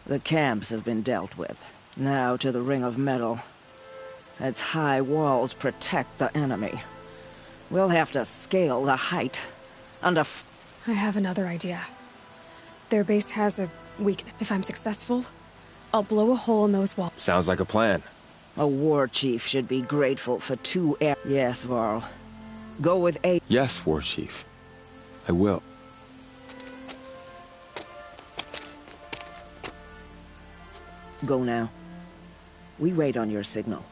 The camps have been dealt with. Now to the Ring of Metal. Its high walls protect the enemy. We'll have to scale the height. I have another idea. Their base has a weakness. If I'm successful, I'll blow a hole in those walls. Sounds like a plan. A war chief should be grateful for 2 air... Yes, Varl. Go with A. Yes, War Chief. I will. Go now. We wait on your signal.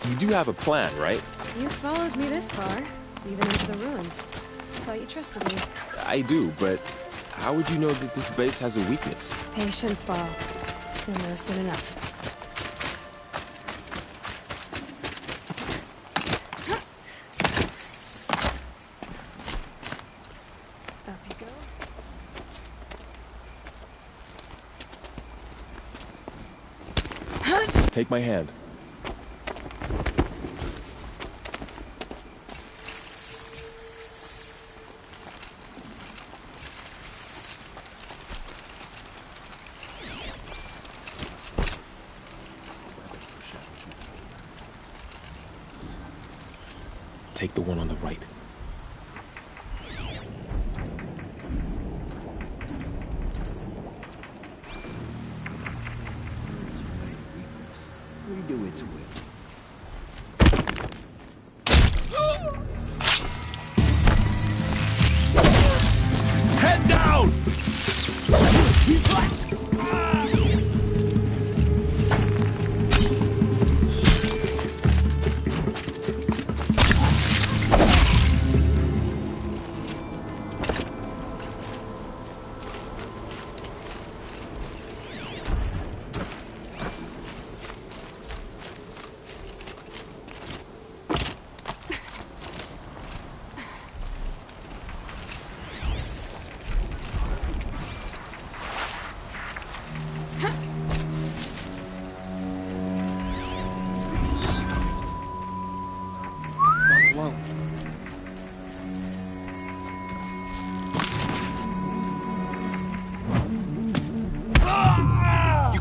You do have a plan, right? You followed me this far, even into the ruins. Thought you trusted me. I do, but how would you know that this base has a weakness? Patience, Varl. You'll know soon enough. Up you go. Take my hand. Take the one on the right. We do its will. Head down!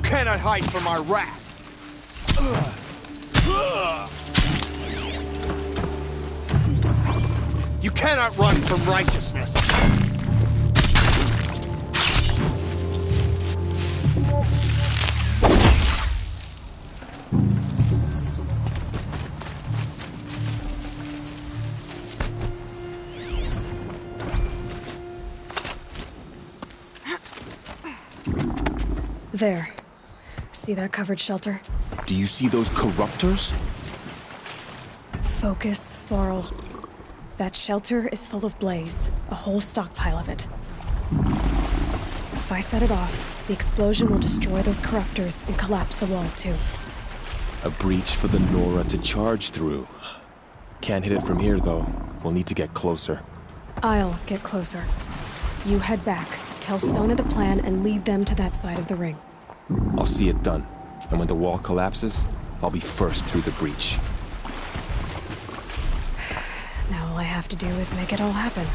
Cannot hide from our wrath. You cannot run from righteousness. There. See that covered shelter? Do you see those corruptors? Focus, Varl. That shelter is full of blaze. A whole stockpile of it. If I set it off, the explosion will destroy those corruptors and collapse the wall, too. A breach for the Nora to charge through. Can't hit it from here, though. We'll need to get closer. I'll get closer. You head back, tell Sona the plan, and lead them to that side of the ring. I'll see it done. And when the wall collapses, I'll be first through the breach. Now all I have to do is make it all happen.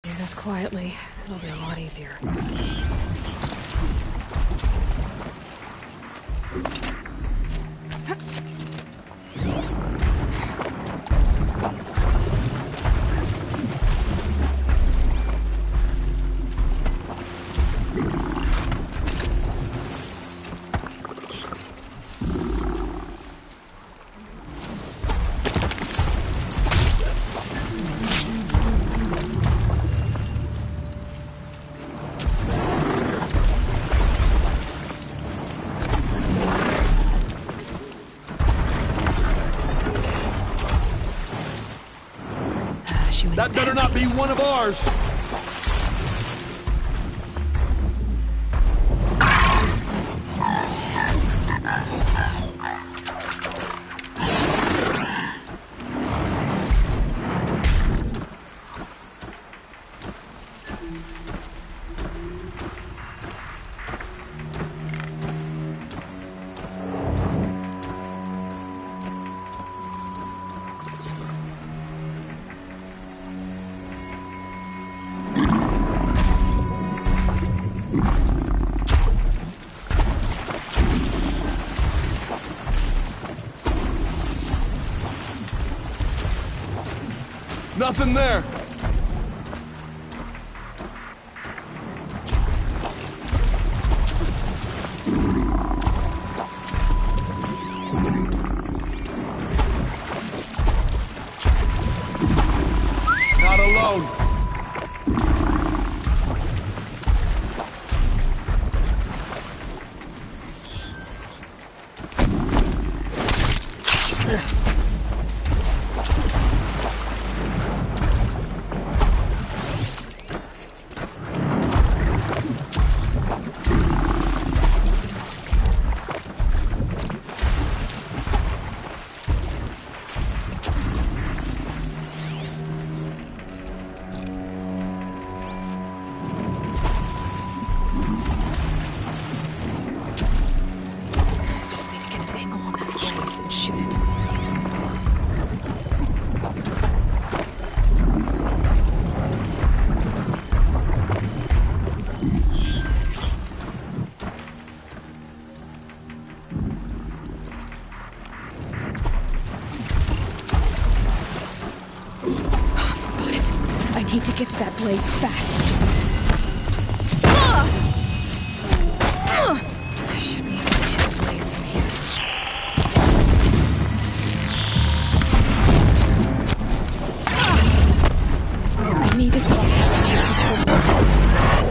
Do this quietly. It'll be a lot easier. That better not be one of ours! Nothing there. Not alone. Just need to get an angle on that blaze and shoot it. I'm spotted. I need to get to that blaze fast. I should be able to hit the blaze from here. I need to stop that blaze before it's too late.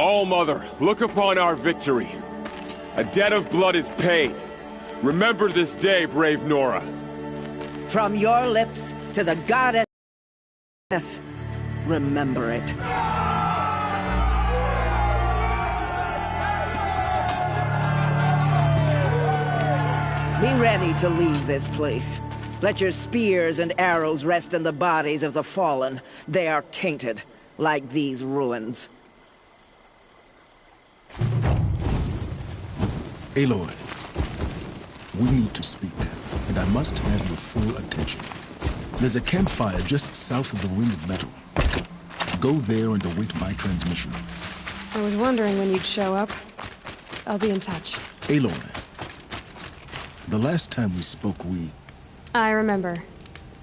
All-Mother, look upon our victory. A debt of blood is paid. Remember this day, brave Nora. From your lips to the goddess, remember it. Be ready to leave this place. Let your spears and arrows rest in the bodies of the fallen. They are tainted, like these ruins. Aloy, we need to speak, and I must have your full attention. There's a campfire just south of the Ring of Metal. Go there and await my transmission. I was wondering when you'd show up. I'll be in touch. Aloy, the last time we spoke, I remember.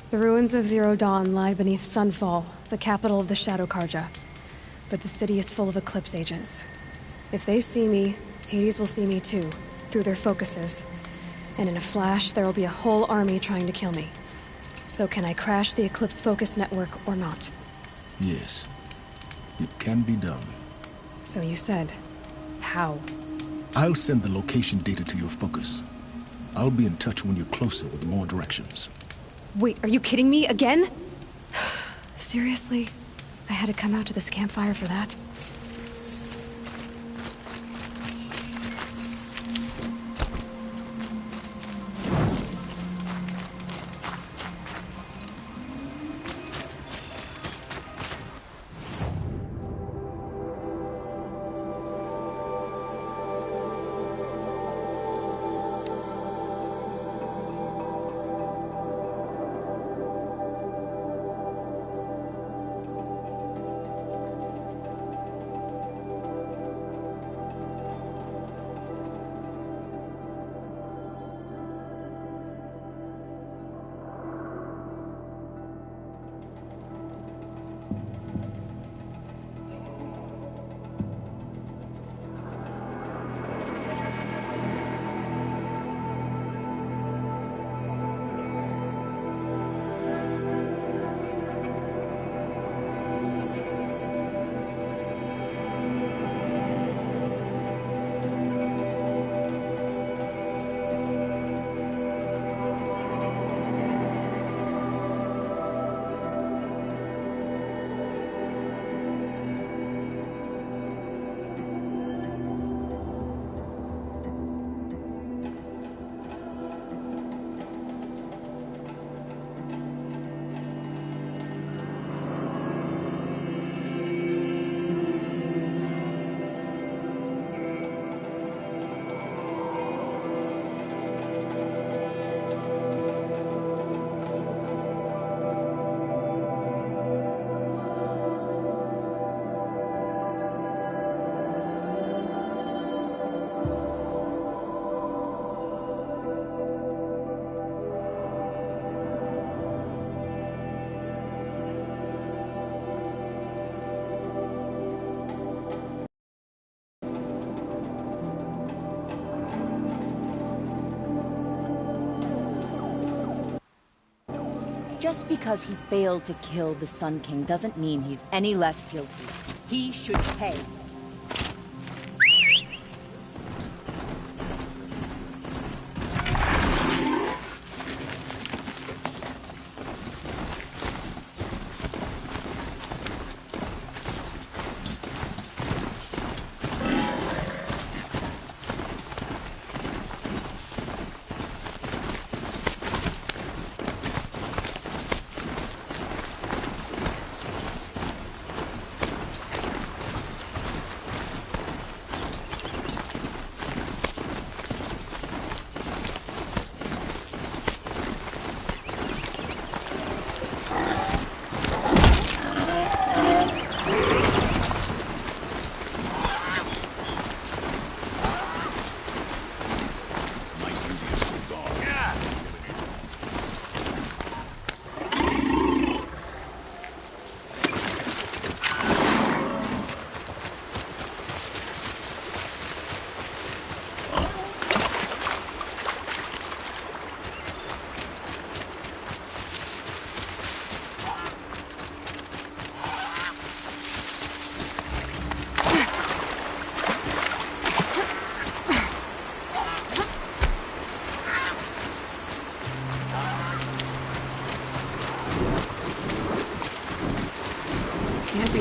The ruins of Zero Dawn lie beneath Sunfall, the capital of the Shadow Karja. But the city is full of Eclipse agents. If they see me, Hades will see me too, through their focuses. And in a flash, there will be a whole army trying to kill me. So can I crash the Eclipse focus network or not? Yes, it can be done. So you said. How? I'll send the location data to your focus. I'll be in touch when you're closer with more directions. Wait, are you kidding me again? Seriously? I had to come out to this campfire for that? Just because he failed to kill the Sun King doesn't mean he's any less guilty. He should pay.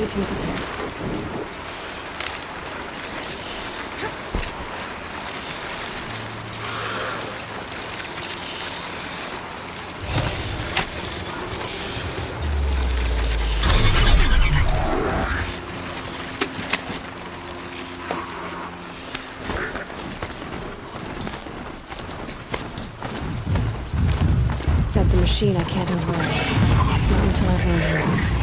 to prepare. That's a machine I can't override. Not until I've learned her.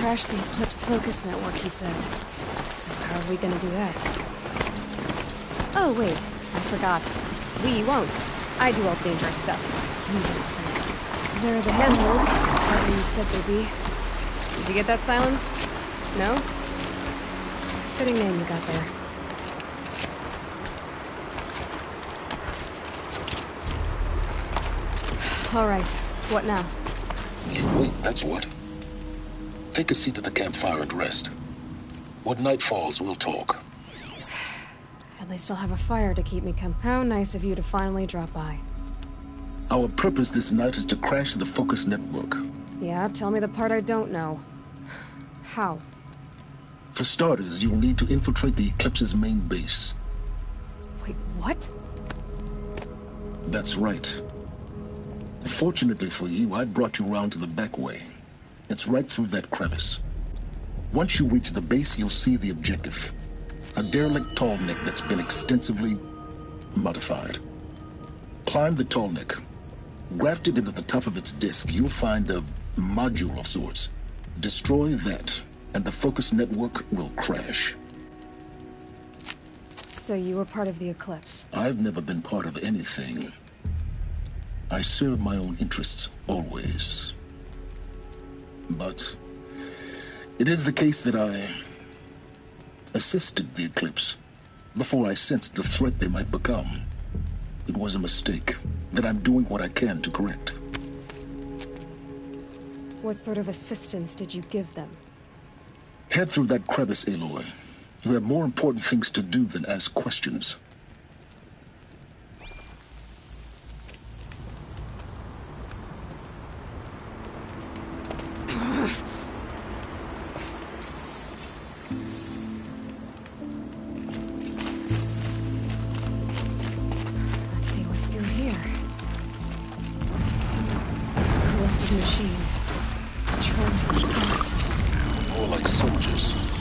Crash the Eclipse focus network, he said. So how are we gonna do that? Oh, wait. I forgot. We won't. I do all the dangerous stuff. Give me just a second. There are the handholds, like you said they'd be. Did you get that, Silence? No? Fitting name you got there. All right. What now? You wait, that's what. Take a seat at the campfire and rest. When night falls, we'll talk. At least I'll have a fire to keep me How nice of you to finally drop by. Our purpose this night is to crash the Focus network. Yeah, tell me the part I don't know. How? For starters, you'll need to infiltrate the Eclipse's main base. Wait, what? That's right. Fortunately for you, I brought you round to the back way. It's right through that crevice. Once you reach the base, you'll see the objective. A derelict tall neck that's been extensively modified. Climb the tall neck. Grafted into the top of its disk, you'll find a module of sorts. Destroy that, and the Focus network will crash. So you were part of the Eclipse? I've never been part of anything. I serve my own interests, always. But it is the case that I assisted the Eclipse before I sensed the threat they might become. It was a mistake that I'm doing what I can to correct. What sort of assistance did you give them? Head through that crevice, Aloy. You have more important things to do than ask questions. Machines. Patrolling for spots. More like soldiers.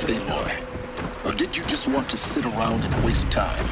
Aloy? Or did you just want to sit around and waste time?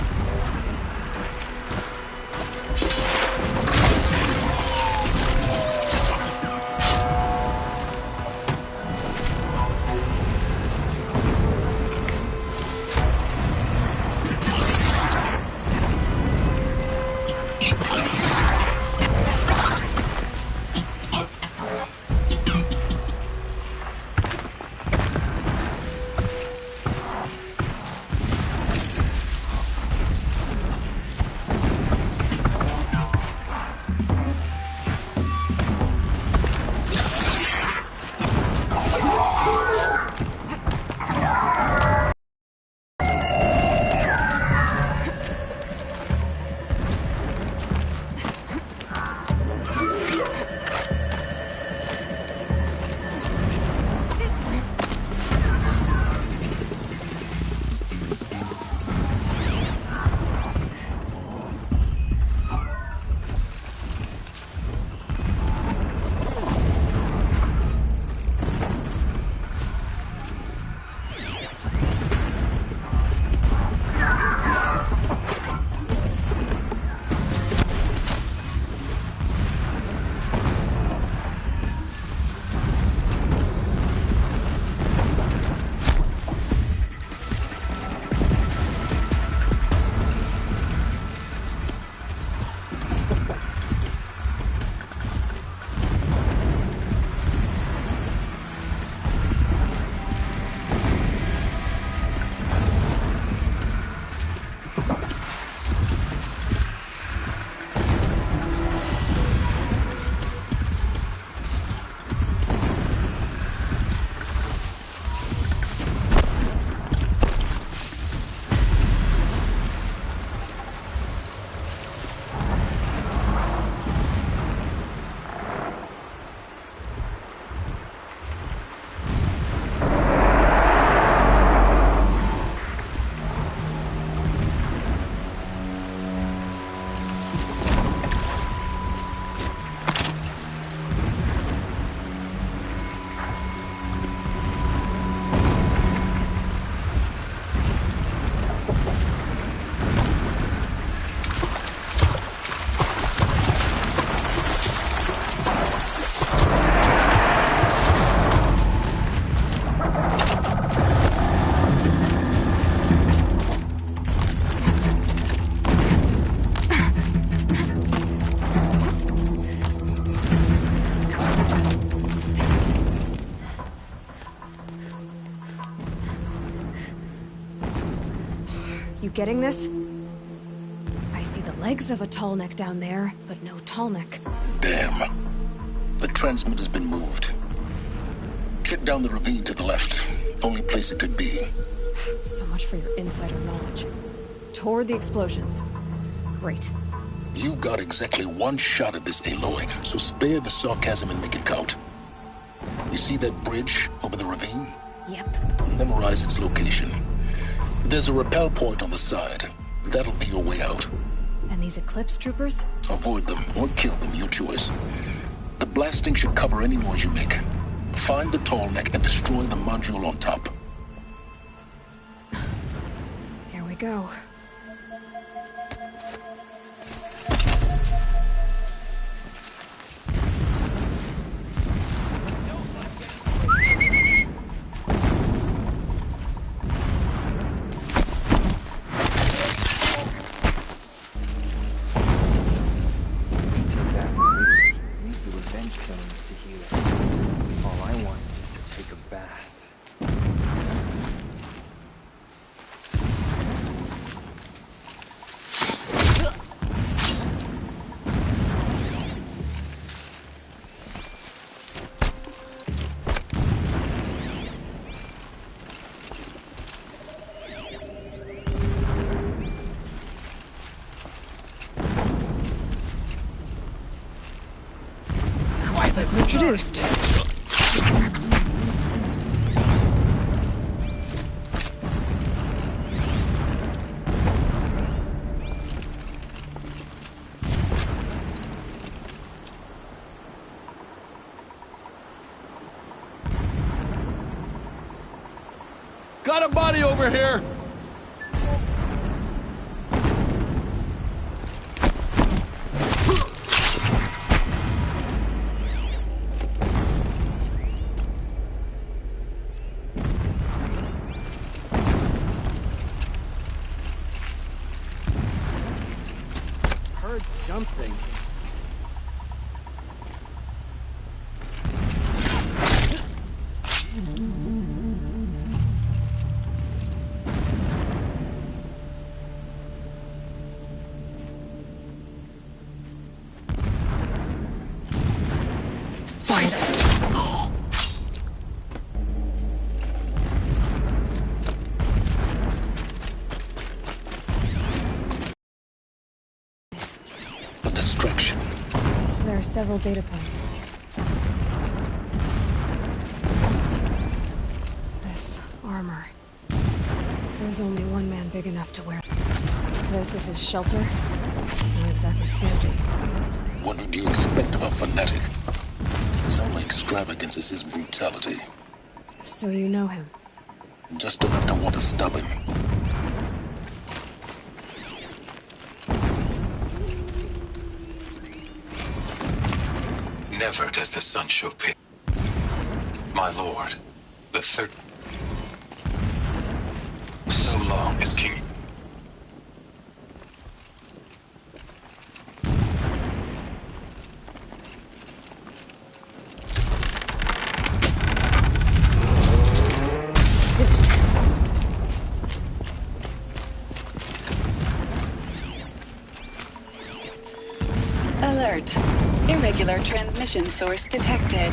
You getting this? I see the legs of a tall neck down there, but no tall neck. Damn. The transmitter's been moved. Check down the ravine to the left. Only place it could be. So much for your insider knowledge. Toward the explosions. Great. You got exactly one shot at this, Aloy, so spare the sarcasm and make it count. You see that bridge over the ravine? Yep. Memorize its location. There's a rappel point on the side. That'll be your way out. And these Eclipse troopers? Avoid them or kill them, your choice. The blasting should cover any noise you make. Find the tall neck and destroy the module on top. Here we go. Introduced. Got a body over here! Heard something. There are several data points. This armor. There's only one man big enough to wear it. This is his shelter. Not exactly fancy. What would you expect of a fanatic? His only extravagance is his brutality. So you know him? Just enough to want to stop him. Never does the sun show pity. My lord, the third... So long as King... Alert. Irregular transmission source detected.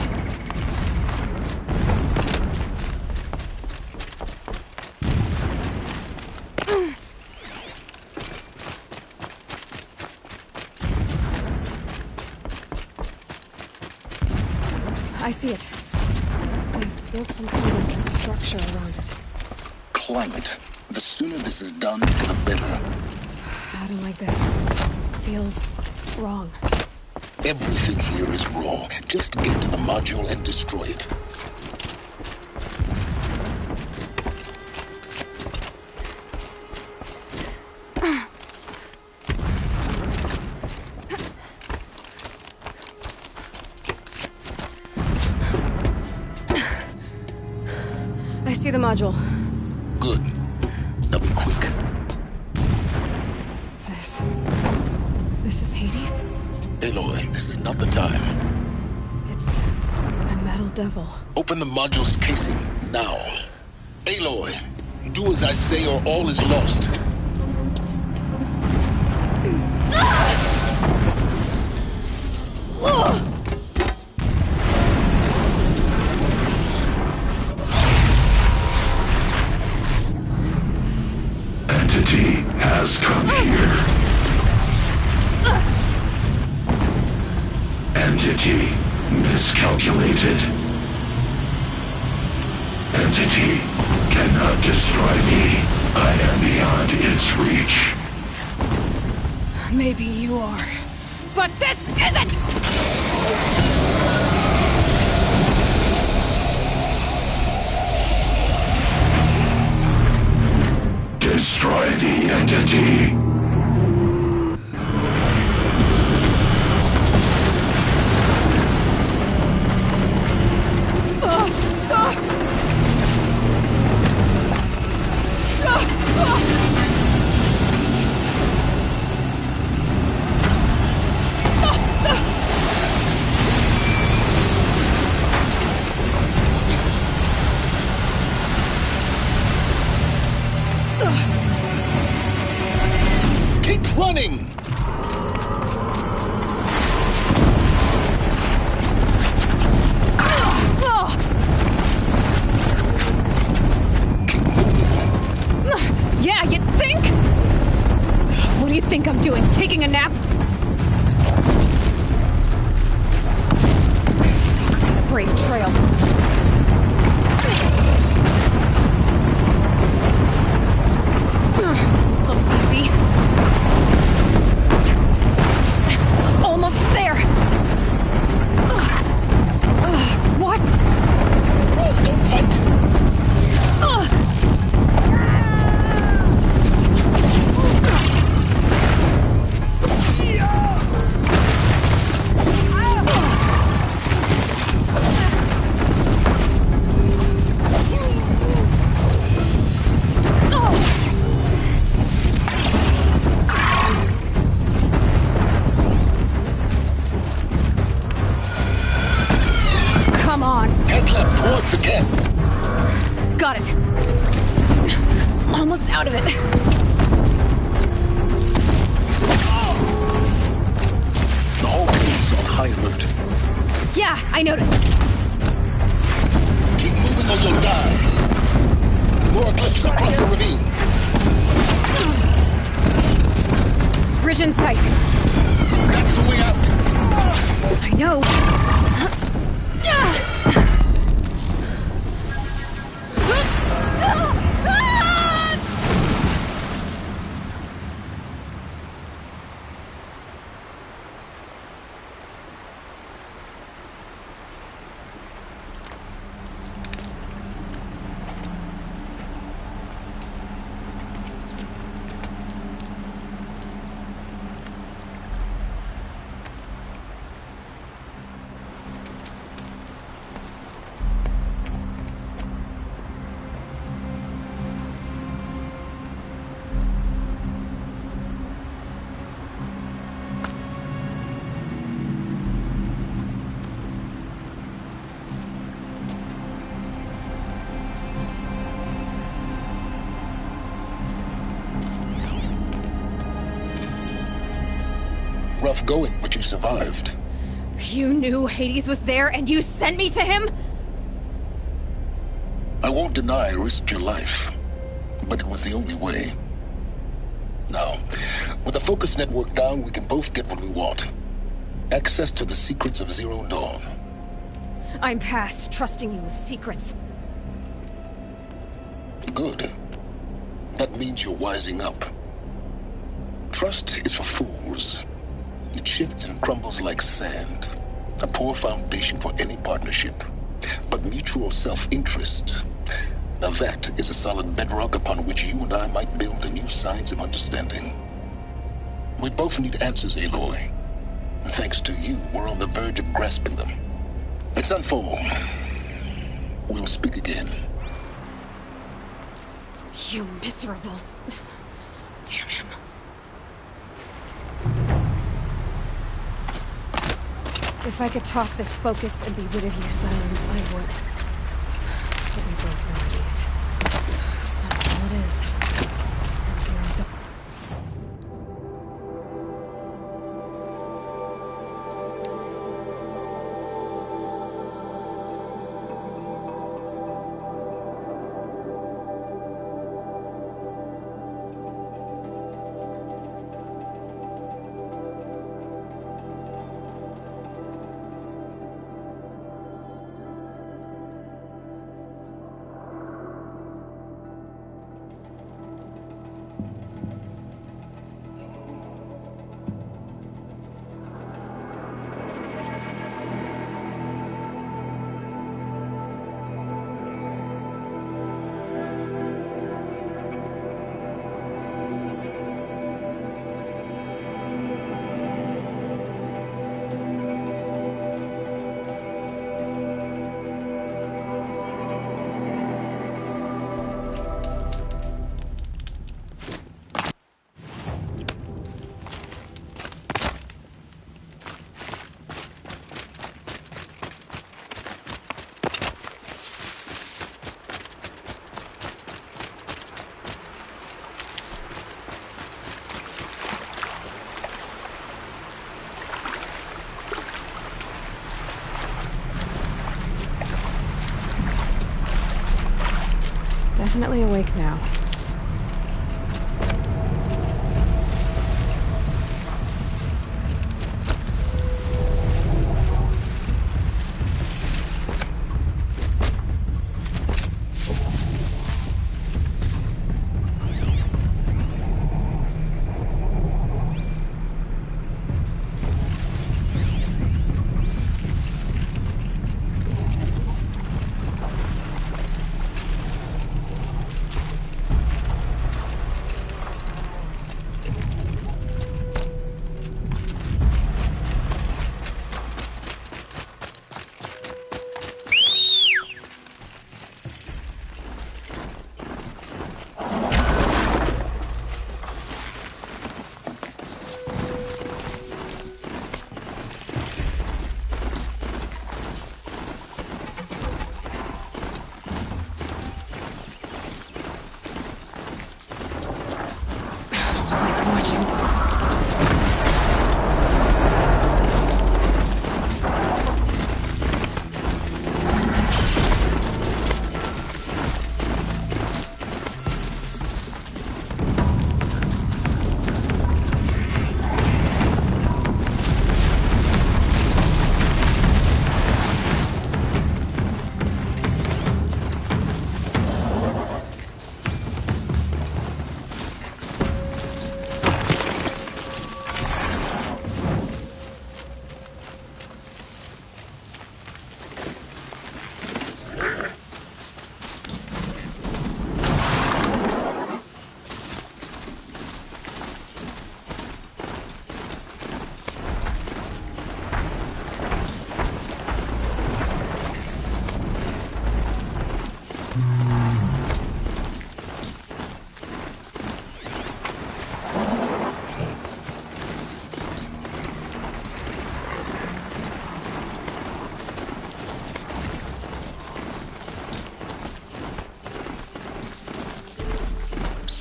I see it. They've built some kind of structure around it. Climb it. The sooner this is done, the better. I don't like this. Feels wrong. Everything here is wrong. Just get to the module and destroy it. I see the module. Good. Now be quick. This is Hades? Aloy, this is not the time. It's a metal devil. Open the module's casing, now. Aloy, do as I say or all is lost. Entity has come here. Entity miscalculated. Entity cannot destroy me. I am beyond its reach. Maybe you are. But this isn't! Destroy the entity. Keep running! Yeah, you think? What do you think I'm doing? Taking a nap? Talk about a brave trail. This looks easy. Almost there. What? Don't fight! out of it. The whole place is on high alert. Yeah, I noticed. Keep moving or you'll die. More clips across the ravine. Bridge in sight. That's the way out. I know. Rough going, but you survived. You knew Hades was there and you sent me to him? I won't deny I risked your life, but it was the only way. Now, with the focus network down, we can both get what we want. Access to the secrets of Zero Dawn. I'm past trusting you with secrets. Good. That means you're wising up. Trust is for fools. It shifts and crumbles like sand. A poor foundation for any partnership. But mutual self-interest, now that is a solid bedrock upon which you and I might build a new science of understanding. We both need answers, Aloy. And thanks to you, we're on the verge of grasping them. Let's unfold. We'll speak again. You miserable... Damn him. If I could toss this focus and be rid of you, Silence, I would. But we both know I can't. So that's all it is. And Zero Dawn. Definitely awake now. watching.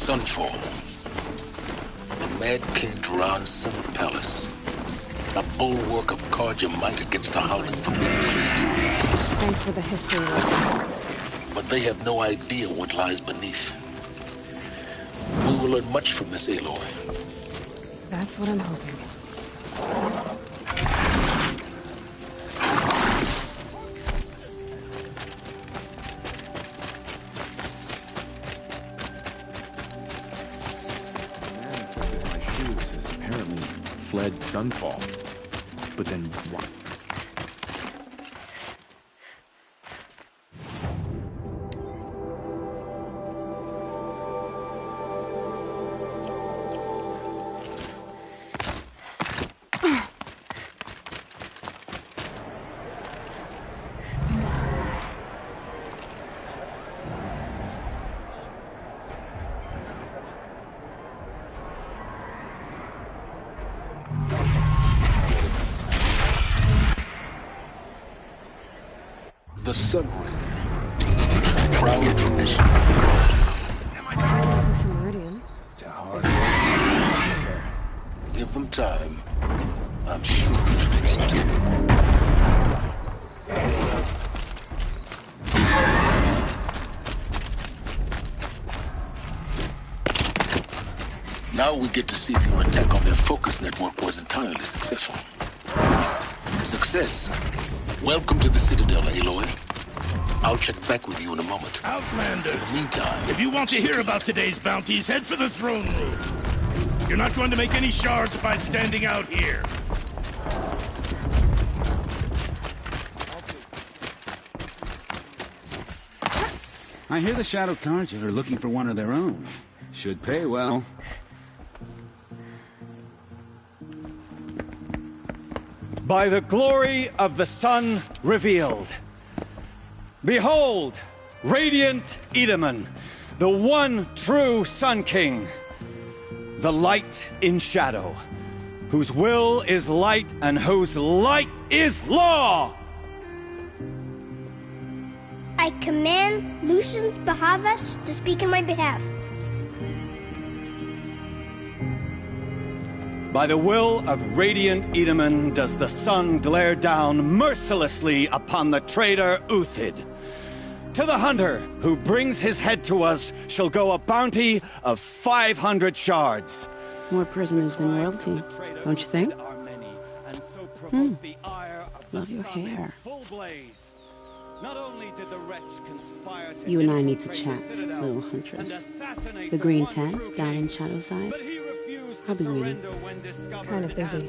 Sunfall. The Mad King Duran's Sun Palace. A bulwark of guard your might against the howling forbidden beast. Thanks for the history lesson. But they have no idea what lies beneath. We will learn much from this, Aloy. That's what I'm hoping. Fled Sunfall. But then what? The Sun Ring. Proud tradition. It's a meridian. Give them time. I'm sure they'll fix it. Now we get to see if your attack on their focus network was entirely successful. Success. Welcome to the Citadel, Aloy. I'll check back with you in a moment. Outlander! In the meantime... If you want to hear about today's bounties, head for the throne room. You're not going to make any shards by standing out here. I hear the Shadow Carja are looking for one of their own. Should pay well. By the glory of the sun revealed. Behold, radiant Edaman, the one true Sun King. The light in shadow, whose will is light and whose light is law! I command Lucius Bahavas to speak in my behalf. By the will of radiant Edaman does the sun glare down mercilessly upon the traitor Uthid. To the hunter who brings his head to us shall go a bounty of 500 shards. More prisoners than royalty, don't you think? Love your hair. You and I need to chat, little huntress. The green tent down in Shadowside. I'll be waiting. Kind of busy.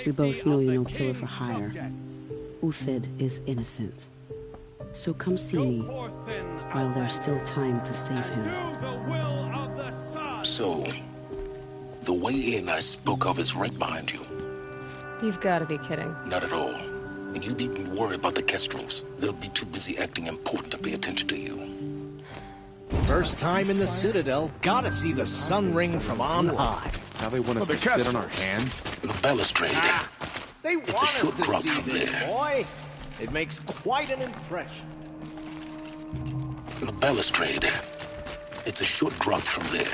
We both know you're no killer for hire. Uthid is innocent. So come see me while there's still time to save him. So, the way in I spoke of is right behind you. You've got to be kidding. Not at all. And you needn't worry about the Kestrels. They'll be too busy acting important to pay attention to you. First time in the Citadel, gotta see the Sun Ring from on high. Now they want us to sit on our hands? The balustrade. They want It's a short us to drop see from this, there. boy. It makes quite an impression. The balustrade. It's a short drop from there.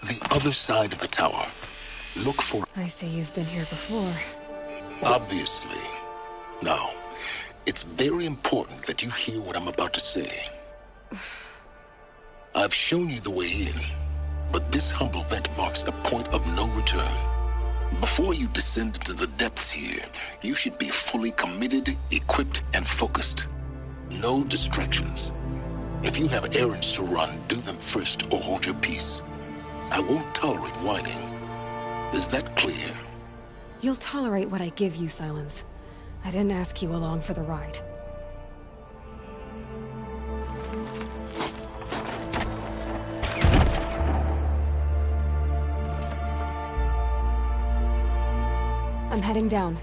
The other side of the tower. Look for... I see you've been here before. Obviously. Now, it's very important that you hear what I'm about to say. I've shown you the way in, but this humble vent marks a point of no return. Before you descend into the depths here, you should be fully committed, equipped, and focused. No distractions. If you have errands to run, do them first or hold your peace. I won't tolerate whining. Is that clear? You'll tolerate what I give you, Silence. I didn't ask you along for the ride. I'm heading down.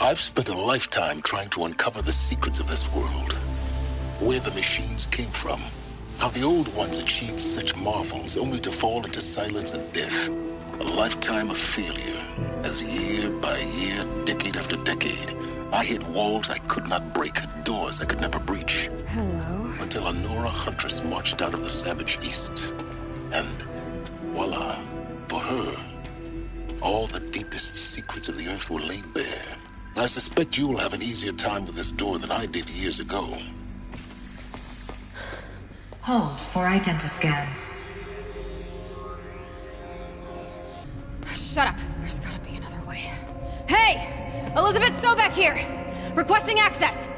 I've spent a lifetime trying to uncover the secrets of this world. Where the machines came from. How the old ones achieved such marvels only to fall into silence and death. A lifetime of failure, as year by year, decade after decade, I hit walls I could not break, doors I could never breach. Hello. Until a Nora huntress marched out of the savage east. And voila, for her, all the deepest secrets of the earth were laid bare. I suspect you will have an easier time with this door than I did years ago. Hold for identiscan. Shut up. There's gotta be another way. Hey! Elizabeth Sobek here! Requesting access!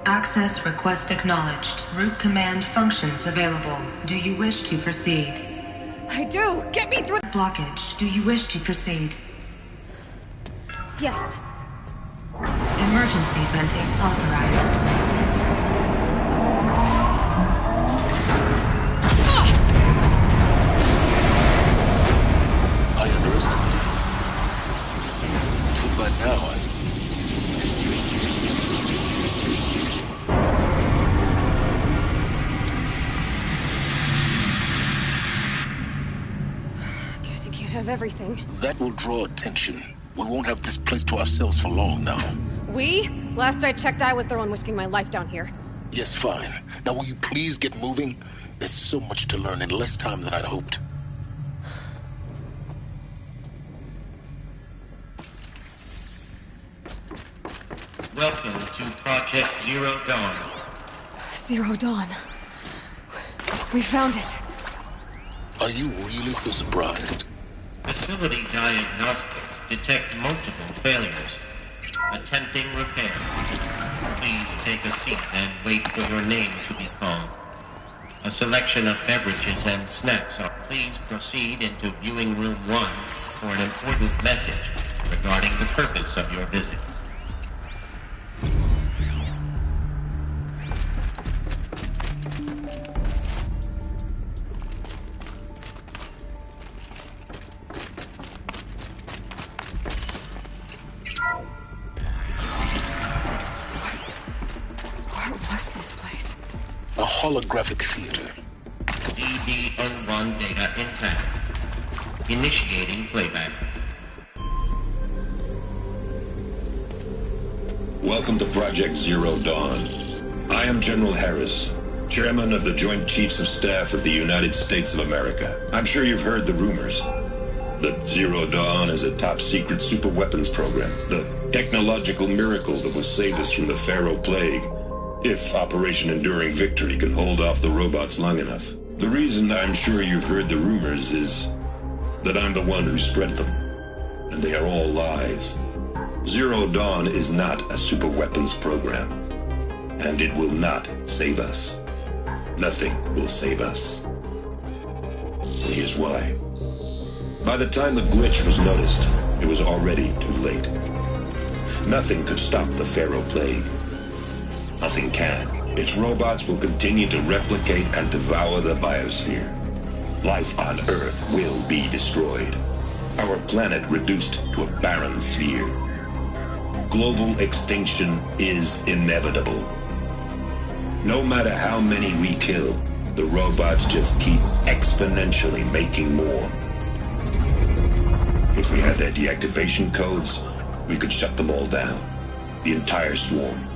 Access request acknowledged. Root command functions available. Do you wish to proceed? I do! Get me through— Blockage. Do you wish to proceed? Yes. Emergency venting authorized. I underestimated. So by now, Guess you can't have everything. That will draw attention. We won't have this place to ourselves for long now. We? Last I checked, I was the one risking my life down here. Yes, fine. Now will you please get moving? There's so much to learn in less time than I'd hoped. Welcome to Project Zero Dawn. Zero Dawn. We found it. Are you really so surprised? Facility diagnostics detect multiple failures. Attempting repair. Please take a seat and wait for your name to be called. A selection of beverages and snacks are. Please proceed into viewing room 1 for an important message regarding the purpose of your visit. A holographic theater. CD01 data intact. Initiating playback. Welcome to Project Zero Dawn. I am General Harris, Chairman of the Joint Chiefs of Staff of the United States of America. I'm sure you've heard the rumors. That Zero Dawn is a top-secret super-weapons program. The technological miracle that will save us from the Pharaoh Plague. If Operation Enduring Victory can hold off the robots long enough. The reason I'm sure you've heard the rumors is that I'm the one who spread them. And they are all lies. Zero Dawn is not a superweapons program. And it will not save us. Nothing will save us. Here's why. By the time the glitch was noticed, it was already too late. Nothing could stop the Pharaoh Plague. Nothing can. Its robots will continue to replicate and devour the biosphere. Life on Earth will be destroyed. Our planet reduced to a barren sphere. Global extinction is inevitable. No matter how many we kill, the robots just keep exponentially making more. If we had their deactivation codes, we could shut them all down. The entire swarm.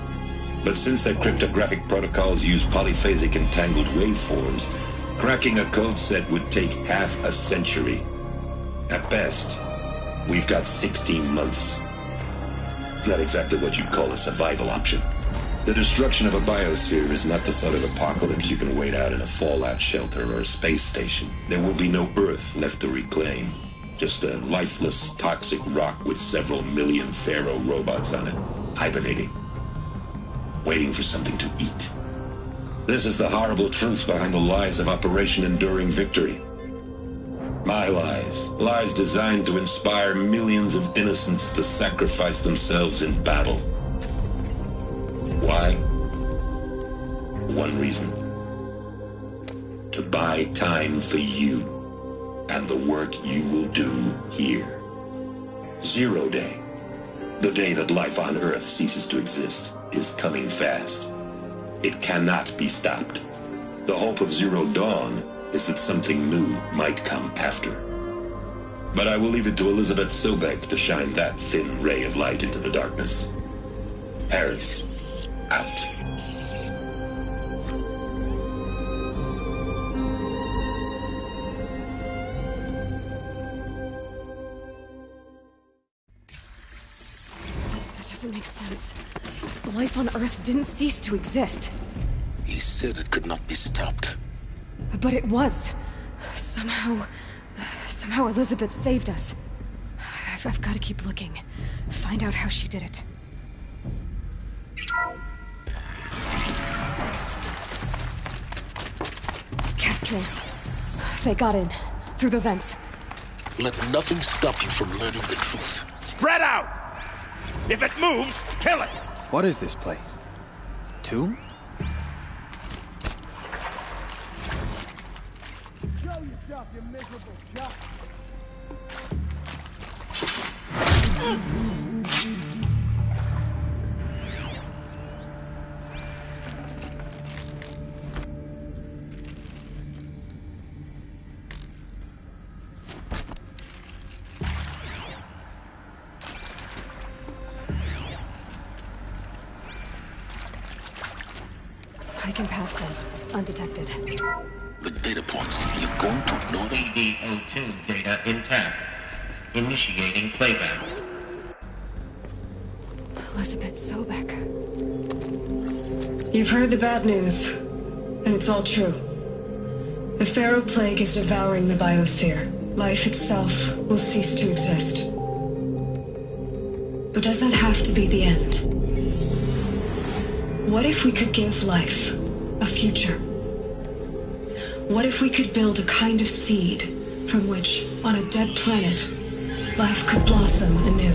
But since their cryptographic protocols use polyphasic entangled waveforms, cracking a code set would take half a century. At best, we've got 16 months. Not exactly what you'd call a survival option. The destruction of a biosphere is not the sort of apocalypse you can wait out in a fallout shelter or a space station. There will be no Earth left to reclaim. Just a lifeless, toxic rock with several million Pharaoh robots on it, hibernating, waiting for something to eat. This is the horrible truth behind the lies of Operation Enduring Victory. My lies. Lies designed to inspire millions of innocents to sacrifice themselves in battle. Why? One reason. To buy time for you and the work you will do here. Zero Day, the day that life on Earth ceases to exist, is coming fast. It cannot be stopped. The hope of Zero Dawn is that something new might come after. But I will leave it to Elizabeth Sobek to shine that thin ray of light into the darkness. Harris, out. That doesn't make sense. Life on Earth didn't cease to exist. He said it could not be stopped. But it was. Somehow Elizabeth saved us. I've got to keep looking. Find out how she did it. Kestrels. They got in. Through the vents. Let nothing stop you from learning the truth. Spread out! If it moves, kill it! What is this place? Tomb? Show yourself, you miserable chuck! I can pass them, undetected. The data points, you're going to ignore them? CDO2 data intact. Initiating playback. Elizabeth Sobek. You've heard the bad news, and it's all true. The Pharaoh Plague is devouring the biosphere. Life itself will cease to exist. But does that have to be the end? What if we could give life a future? What if we could build a kind of seed from which, on a dead planet, life could blossom anew?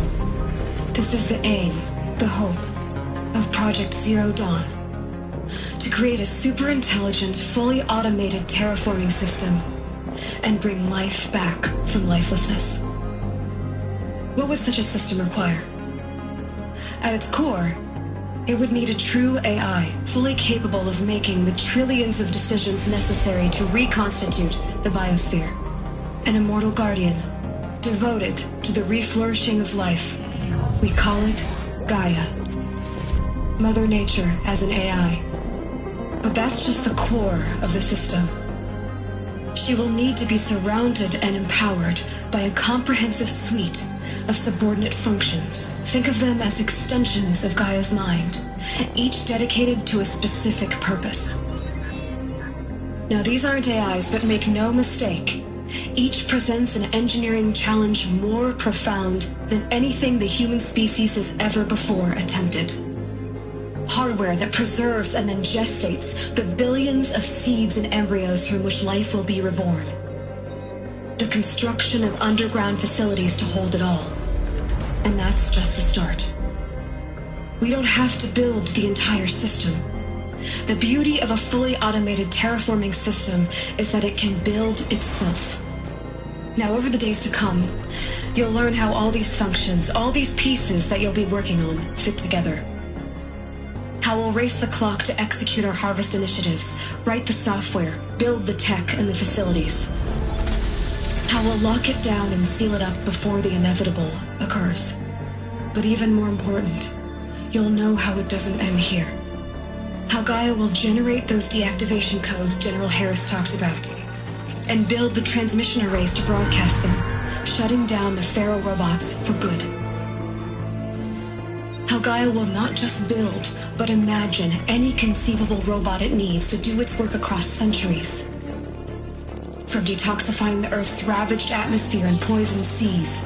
This is the aim, the hope, of Project Zero Dawn. To create a super-intelligent, fully automated terraforming system and bring life back from lifelessness. What would such a system require? At its core, it would need a true AI, fully capable of making the trillions of decisions necessary to reconstitute the biosphere. An immortal guardian, devoted to the reflourishing of life. We call it Gaia. Mother Nature as an AI. But that's just the core of the system. She will need to be surrounded and empowered by a comprehensive suite of subordinate functions. Think of them as extensions of Gaia's mind, each dedicated to a specific purpose. Now, these aren't AIs, but make no mistake, each presents an engineering challenge more profound than anything the human species has ever before attempted. Hardware that preserves and then gestates the billions of seeds and embryos from which life will be reborn. The construction of underground facilities to hold it all. And that's just the start. We don't have to build the entire system. The beauty of a fully automated terraforming system is that it can build itself. Now, over the days to come, you'll learn how all these functions, all these pieces that you'll be working on, fit together. How we'll race the clock to execute our harvest initiatives, write the software, build the tech and the facilities. How we'll lock it down and seal it up before the inevitable occurs. But even more important, you'll know how it doesn't end here. How Gaia will generate those deactivation codes General Harris talked about, and build the transmission arrays to broadcast them, shutting down the Pharaoh robots for good. How Gaia will not just build, but imagine any conceivable robot it needs to do its work across centuries. From detoxifying the Earth's ravaged atmosphere and poisoned seas,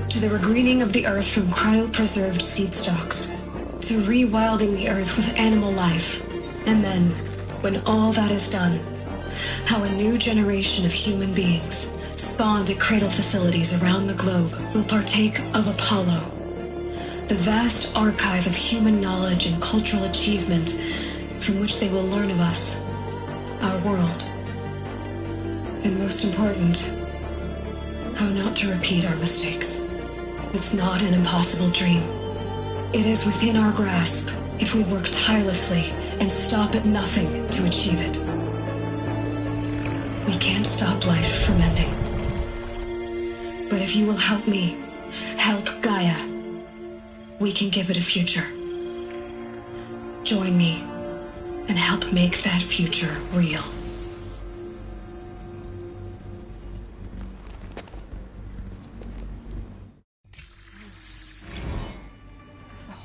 to the regreening of the Earth from cryopreserved seed stalks, to rewilding the Earth with animal life. And then, when all that is done, how a new generation of human beings, spawned at cradle facilities around the globe, will partake of Apollo, the vast archive of human knowledge and cultural achievement from which they will learn of us, our world. And most important, how not to repeat our mistakes. It's not an impossible dream. It is within our grasp if we work tirelessly and stop at nothing to achieve it. We can't stop life from ending. But if you will help me, help Gaia, we can give it a future. Join me and help make that future real.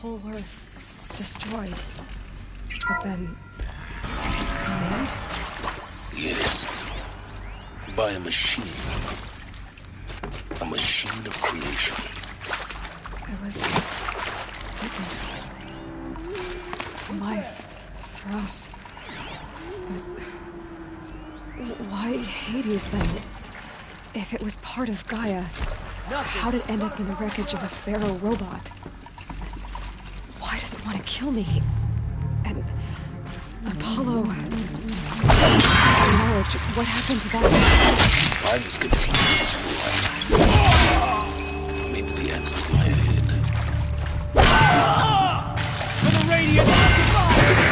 Whole Earth destroyed. But then... command? Yes. By a machine. A machine of creation. I was witness to life for us. But why Hades then? If it was part of Gaia, how did it end up in the wreckage of a Pharaoh robot? Why does it want to kill me? And Apollo... knowledge, what happened to that? I was confused. Maybe the answers lie ahead. For the radiant occupied!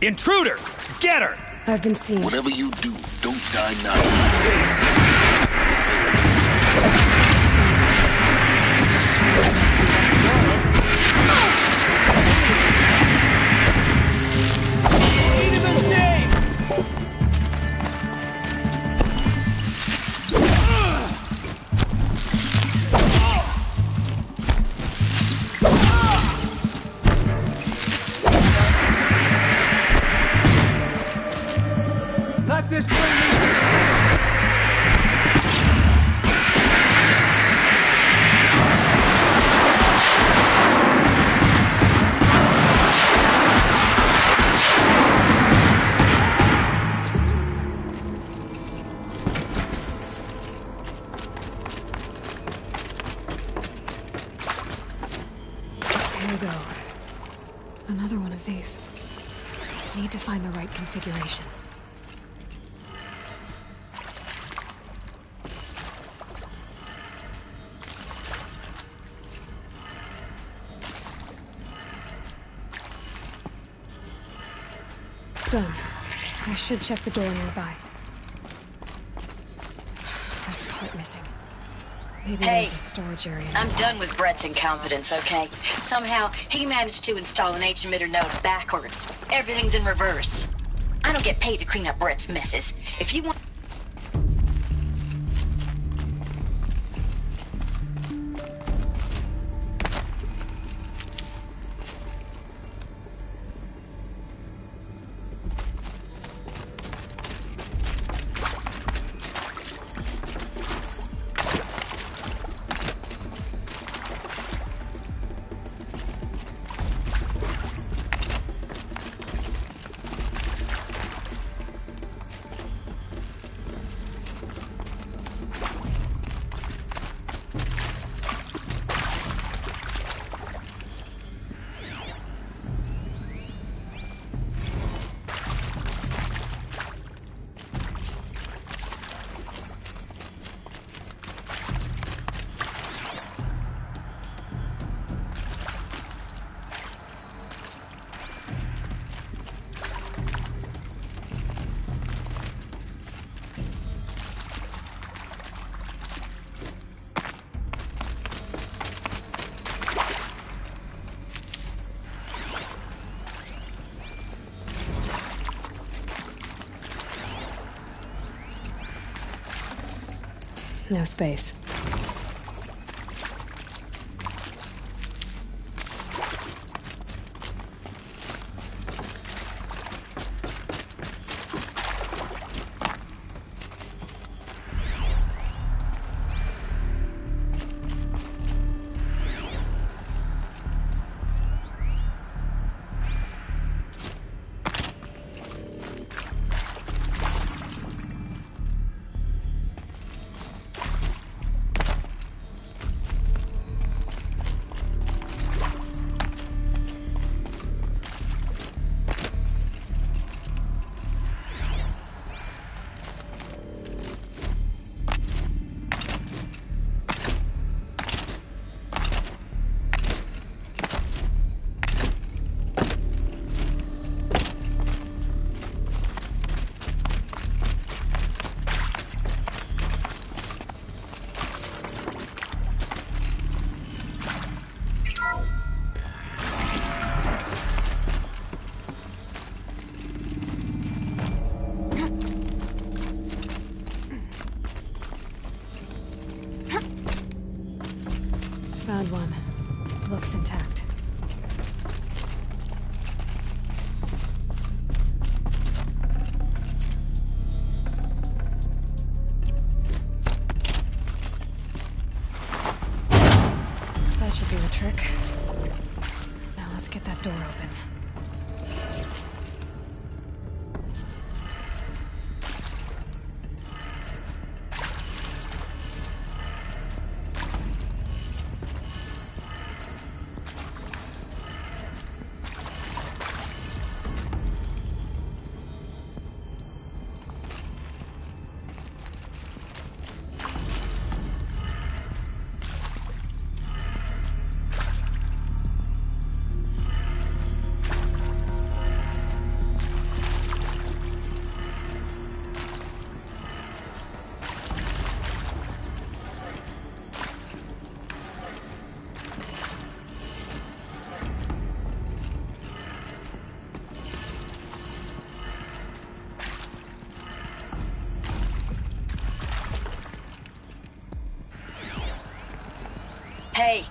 Intruder! Get her! I've been seen. Whatever you do, don't die now. Let this bring me... Here we go. Another one of these. Need to find the right configuration. Done. I should check the door nearby. There's a part missing. Maybe there's a storage area. I'm done with Brett's incompetence, okay? Somehow, he managed to install an H-emitter node backwards. Everything's in reverse. I don't get paid to clean up Brett's messes. If you want... No space. Found one. Looks intact. That should do the trick. Now let's get that door open. Hey,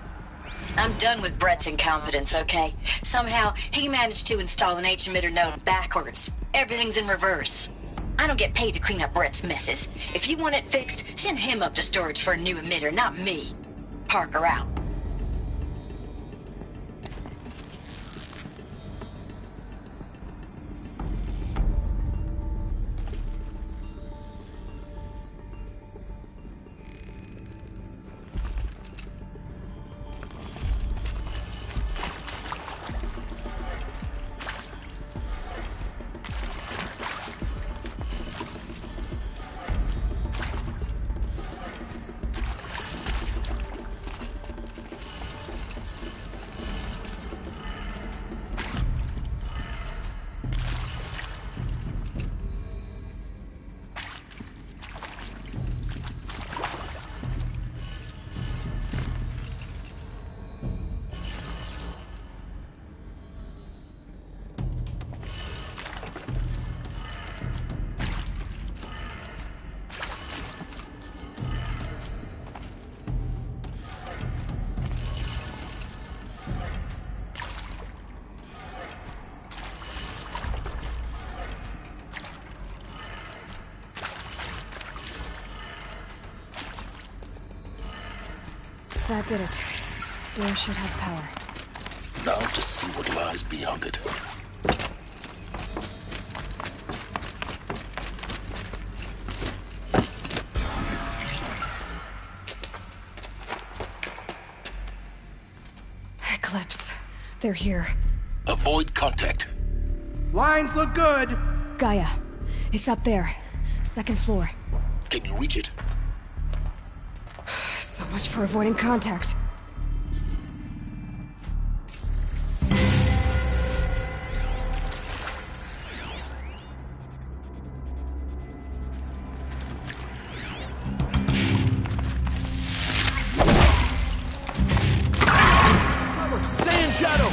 I'm done with Brett's incompetence, okay? Somehow, he managed to install an H-emitter node backwards. Everything's in reverse. I don't get paid to clean up Brett's messes. If you want it fixed, send him up to storage for a new emitter, not me. Parker out. That did it. Door should have power. Now to see what lies beyond it. Eclipse. They're here. Avoid contact. Lines look good. Gaia. It's up there. Second floor. Can you reach it? So much for avoiding contact. Stay in shadow.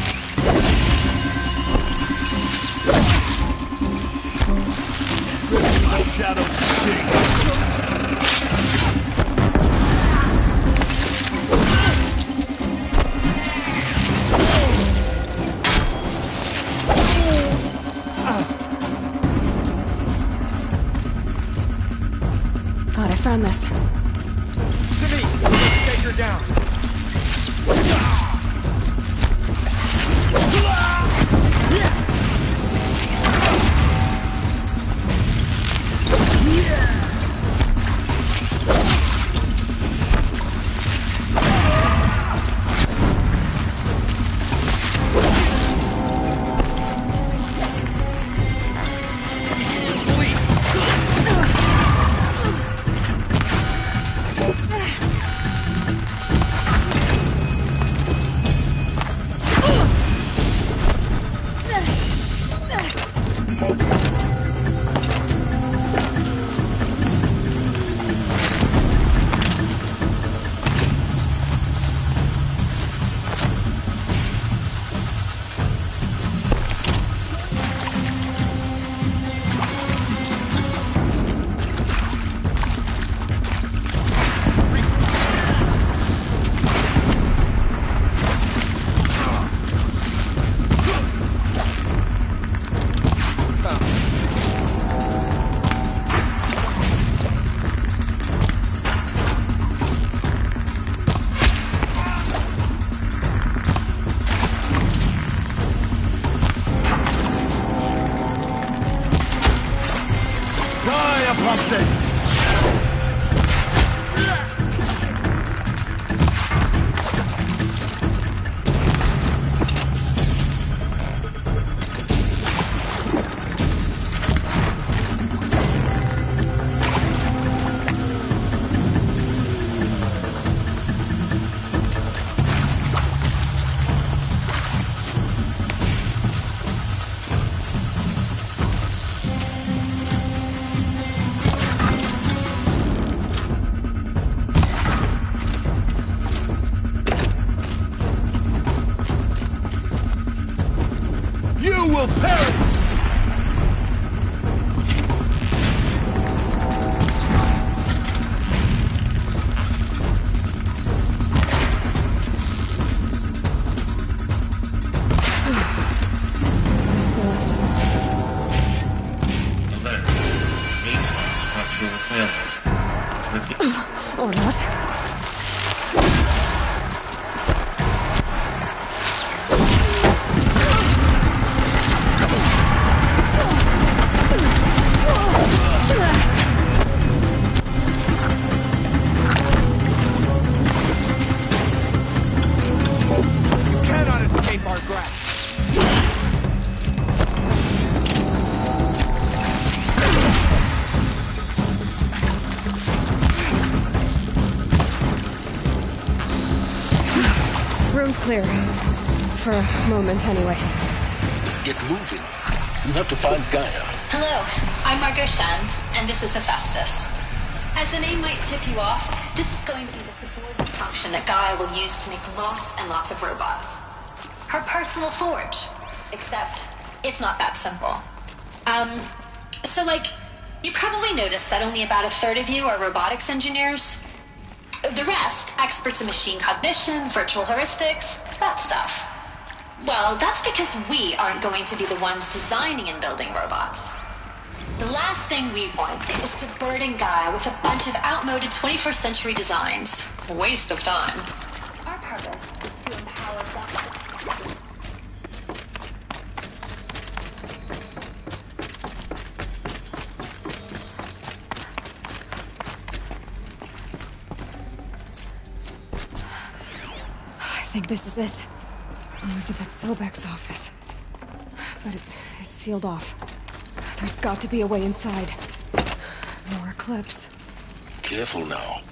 Shadow king. her down. will perish! Or not. You cannot escape our grasp. Room's clear. For a moment, anyway. Get moving. You have to find Gaia. Hello, I'm Margot Shan, and this is Hephaestus. As the name might tip you off, this is going to be the subordinate function that Gaia will use to make lots and lots of robots. Her personal forge. Except, it's not that simple. You probably noticed that only about a third of you are robotics engineers. The rest, experts in machine cognition, virtual heuristics, that stuff. Well, that's because we aren't going to be the ones designing and building robots. The last thing we want is to burden Gaia with a bunch of outmoded 21st century designs. A waste of time. Our purpose is to empower them. I think this is it. Elizabeth Sobek's office. But it's sealed off. There's got to be a way inside. More Eclipse. Careful now.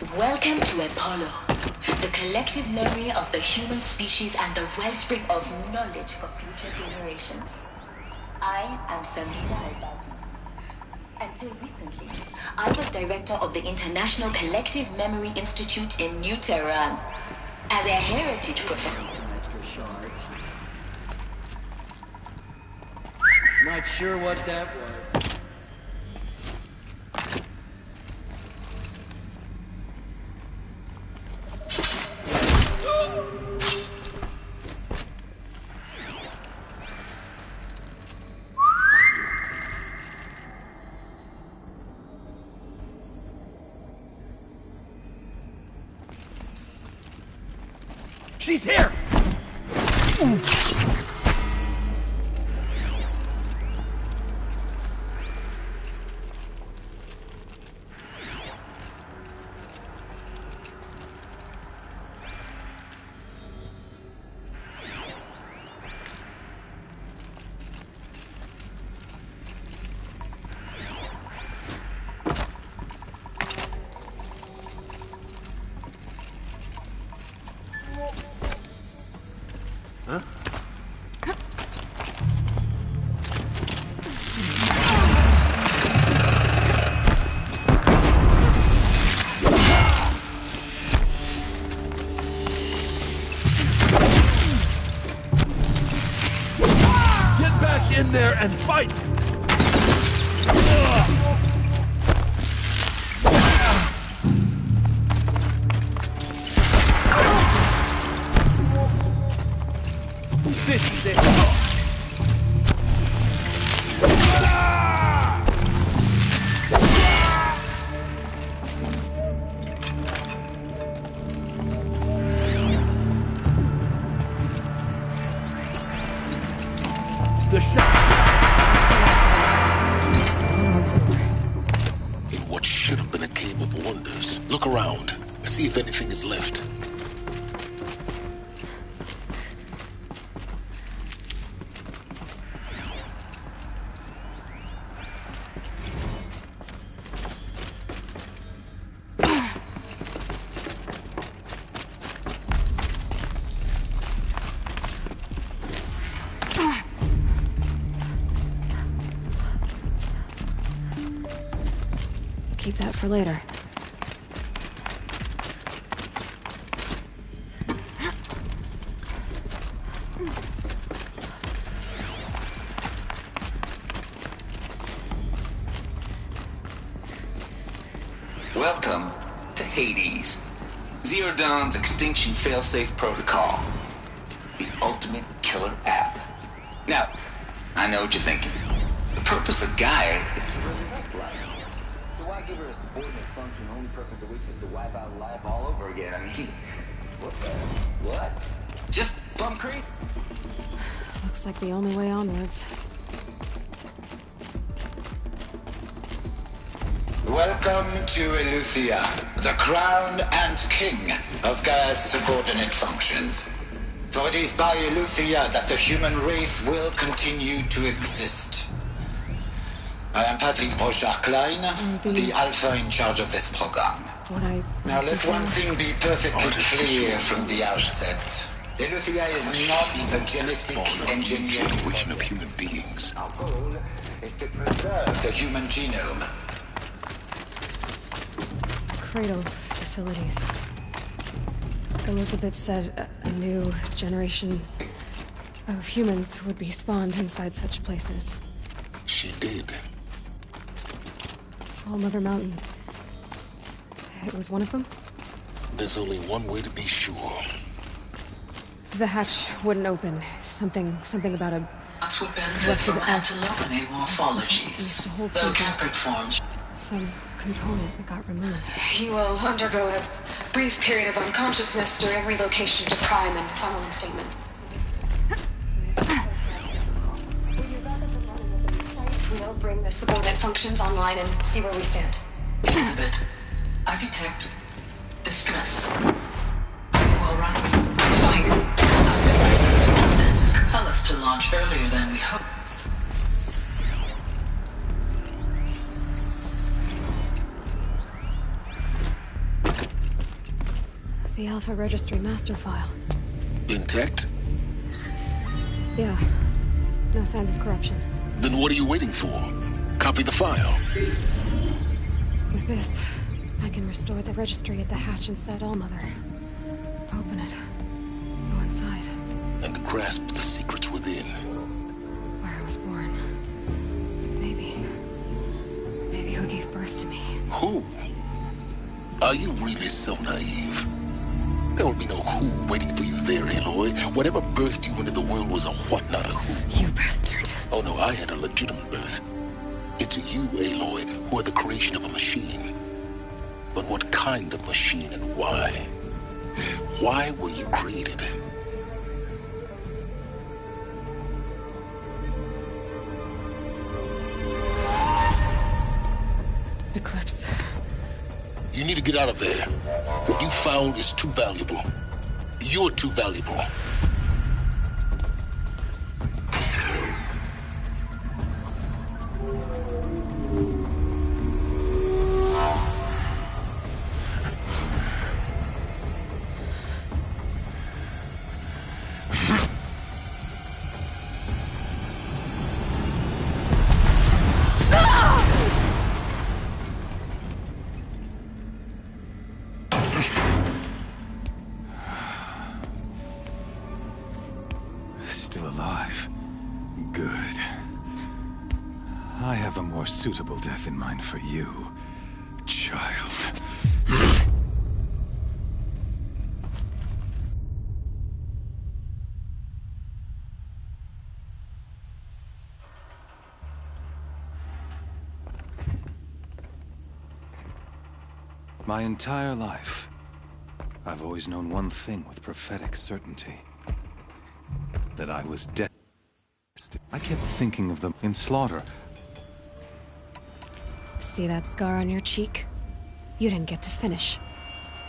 Welcome to Apollo, the collective memory of the human species and the wellspring of knowledge for future generations. I am Samina Al-Badi. Until recently, I was director of the International Collective Memory Institute in New Tehran. As a heritage professor. Not sure what that was. She's here! In there and fight! This is it! The shot! What should have been a cave of wonders. Look around. See if anything is left. Keep that for later. Welcome to Hades, Zero Dawn's extinction failsafe protocol. The ultimate killer app. Now, I know what you're thinking. The purpose of Gaia is to resurrect life. So why give her a subordinate function, only purpose of which is to wipe out life all over again? I mean, what? Just Plum Creek? Looks like the only way onwards. Welcome to Eleuthia, the crown and king of Gaia's subordinate functions. For it is by Eleuthia that the human race will continue to exist. I am Patrick Brochard-Klein, the Alpha in charge of this program. Now let one thing be perfectly clear from the outset. Eleuthia is not a genetic engineering generation of human beings. Our goal is to preserve the human genome. Cradle facilities. Elizabeth said a new generation of humans would be spawned inside such places. She did. All Mother Mountain. It was one of them? There's only one way to be sure. The hatch wouldn't open. Something about a... That would benefit from antilopone morphologies. Though Capric forms. Some component that got removed. He will undergo a brief period of unconsciousness during relocation to Prime and following statement. We'll bring the subordinate functions online and see where we stand. Elizabeth, I detect distress. Are you alright? I'm fine. I realize that circumstances compel us to launch earlier than we hoped. The Alpha Registry master file. Intact? Yeah. No signs of corruption. Then what are you waiting for? Copy the file. With this, I can restore the registry at the hatch inside Allmother. Open it. Go inside. And grasp the secrets within. Where I was born. Maybe who gave birth to me. Who? Are you really so naive? There will be no who waiting for you there, Aloy. Whatever birthed you into the world was a what, not a who. You bastard. Oh no, I had a legitimate birth. It's you, Aloy, who are the creation of a machine. But what kind of machine and why? Why were you created? Eclipse. You need to get out of there. What you found is too valuable. You're too valuable. Still alive. Good. I have a more suitable death in mind for you, child. My entire life, I've always known one thing with prophetic certainty. That I was dead. I kept thinking of them in slaughter. See that scar on your cheek? You didn't get to finish.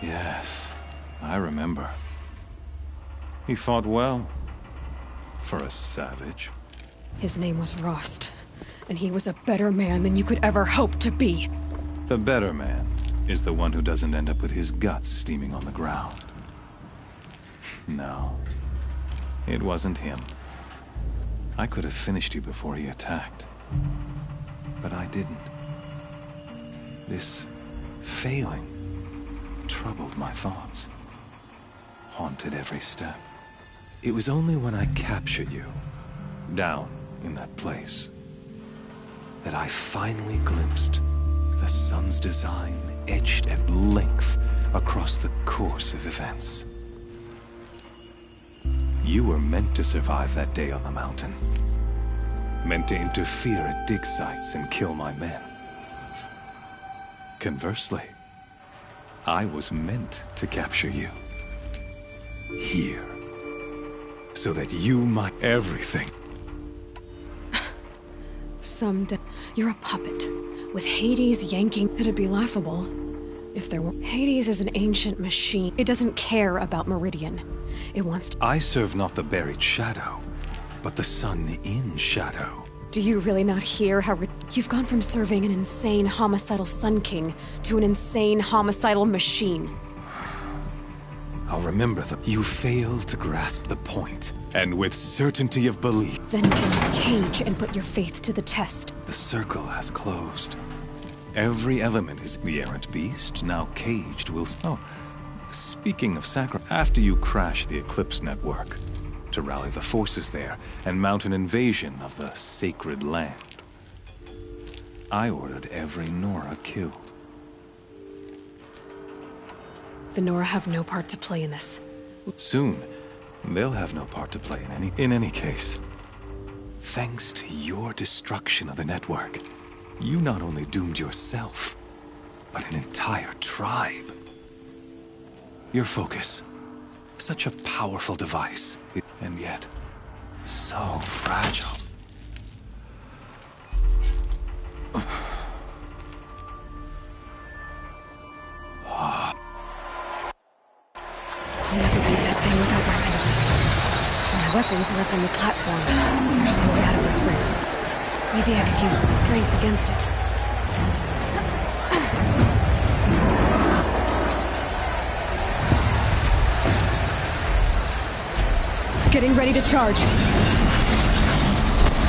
Yes, I remember. He fought well. For a savage. His name was Rost, and he was a better man than you could ever hope to be. The better man is the one who doesn't end up with his guts steaming on the ground. No. It wasn't him. I could have finished you before he attacked. But I didn't. This failing troubled my thoughts. Haunted every step. It was only when I captured you, down in that place, that I finally glimpsed the sun's design etched at length across the course of events. You were meant to survive that day on the mountain. Meant to interfere at dig sites and kill my men. Conversely, I was meant to capture you. Here. So that you might... everything. Someday, you're a puppet, with Hades yanking. It'd be laughable if there were... Hades is an ancient machine. It doesn't care about Meridian. It wants to... I serve not the buried shadow, but the sun in shadow. Do you really not hear how... You've gone from serving an insane homicidal Sun King to an insane homicidal machine. I'll remember that you failed to grasp the point, and with certainty of belief... Then cage and put your faith to the test. The circle has closed. Every element is... The errant beast, now caged, will... Oh, speaking of after you crash the Eclipse network, to rally the forces there and mount an invasion of the sacred land, I ordered every Nora killed. The Nora have no part to play in this. Soon, they'll have no part to play in any case. Thanks to your destruction of the network, you not only doomed yourself, but an entire tribe. Your focus, such a powerful device, and yet so fragile. I'll never beat that thing without weapons. My weapons are up on the platform. There's no way out of this ring. Maybe I could use its strength against it. Getting ready to charge.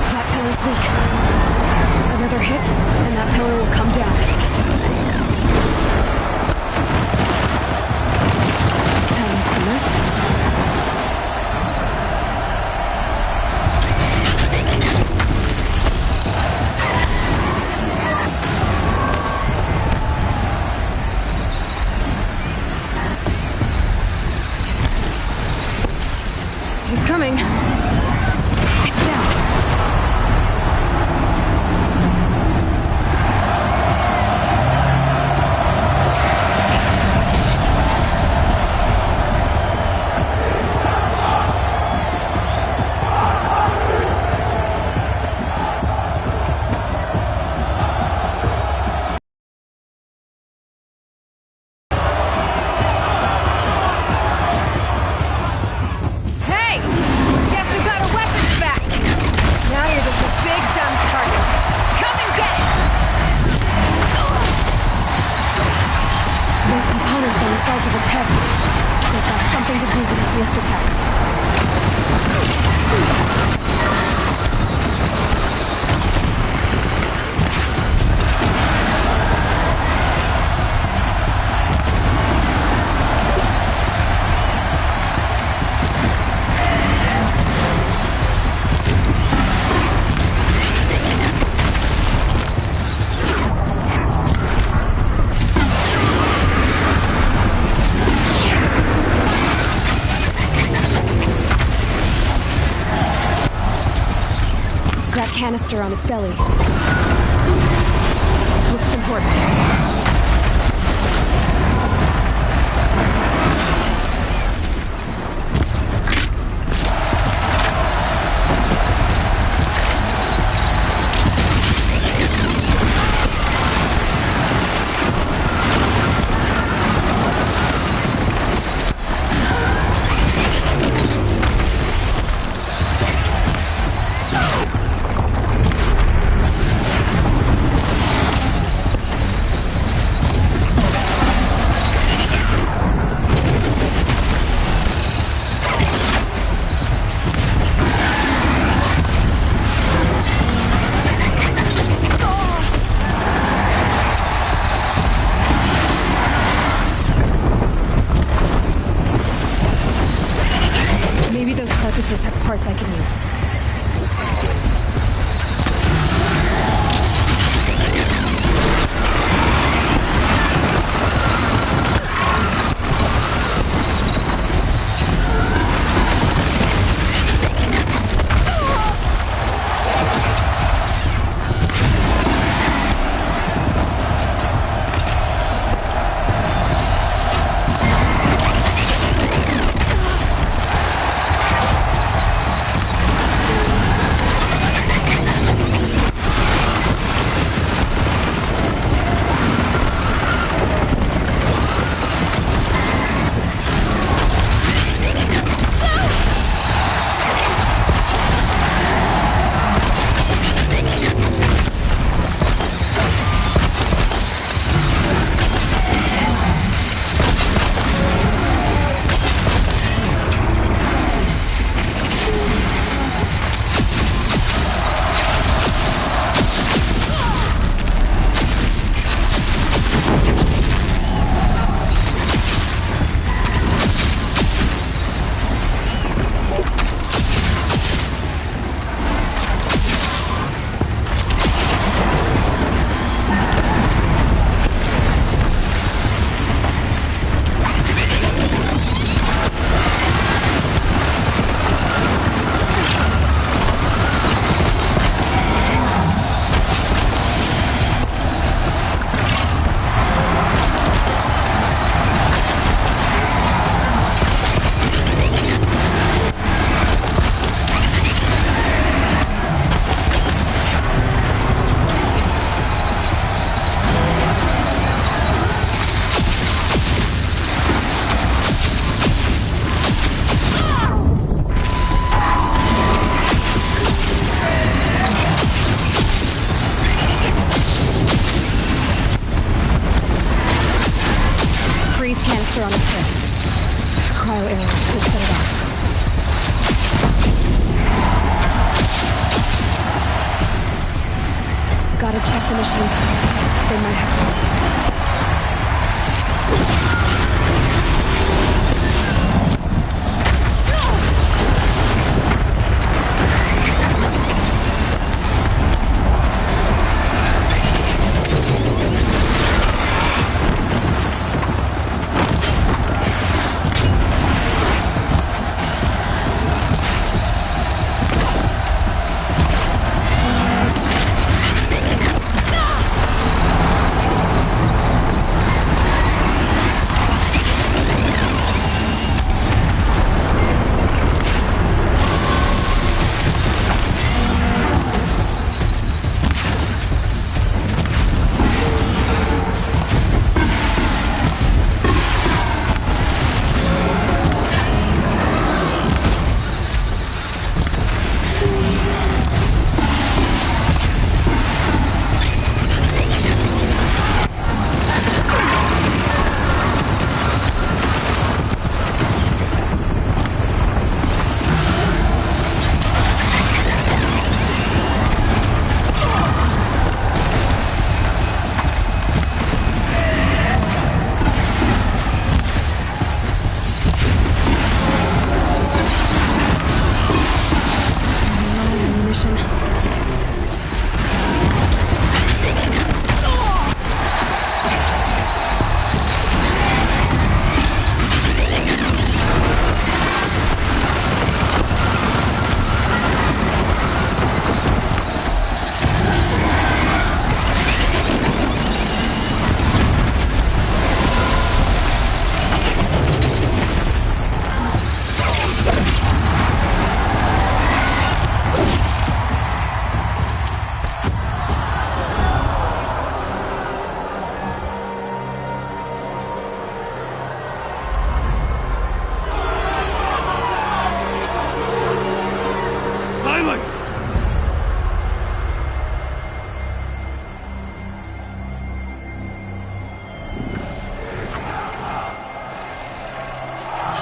That pillar's weak. Another hit, and that pillar will come down. Having some mess. He's coming. It's down. Hey! Guess who got our weapons back? Now you're just a big dumb target. Come and get it! Those components on the sides of its head. They've got something to do with its lift attacks. That canister on its belly. Looks important. Maybe those carcasses have parts I can use. Canister on its head. Cryo arrow should set it off. the machine comes. Save my headphones.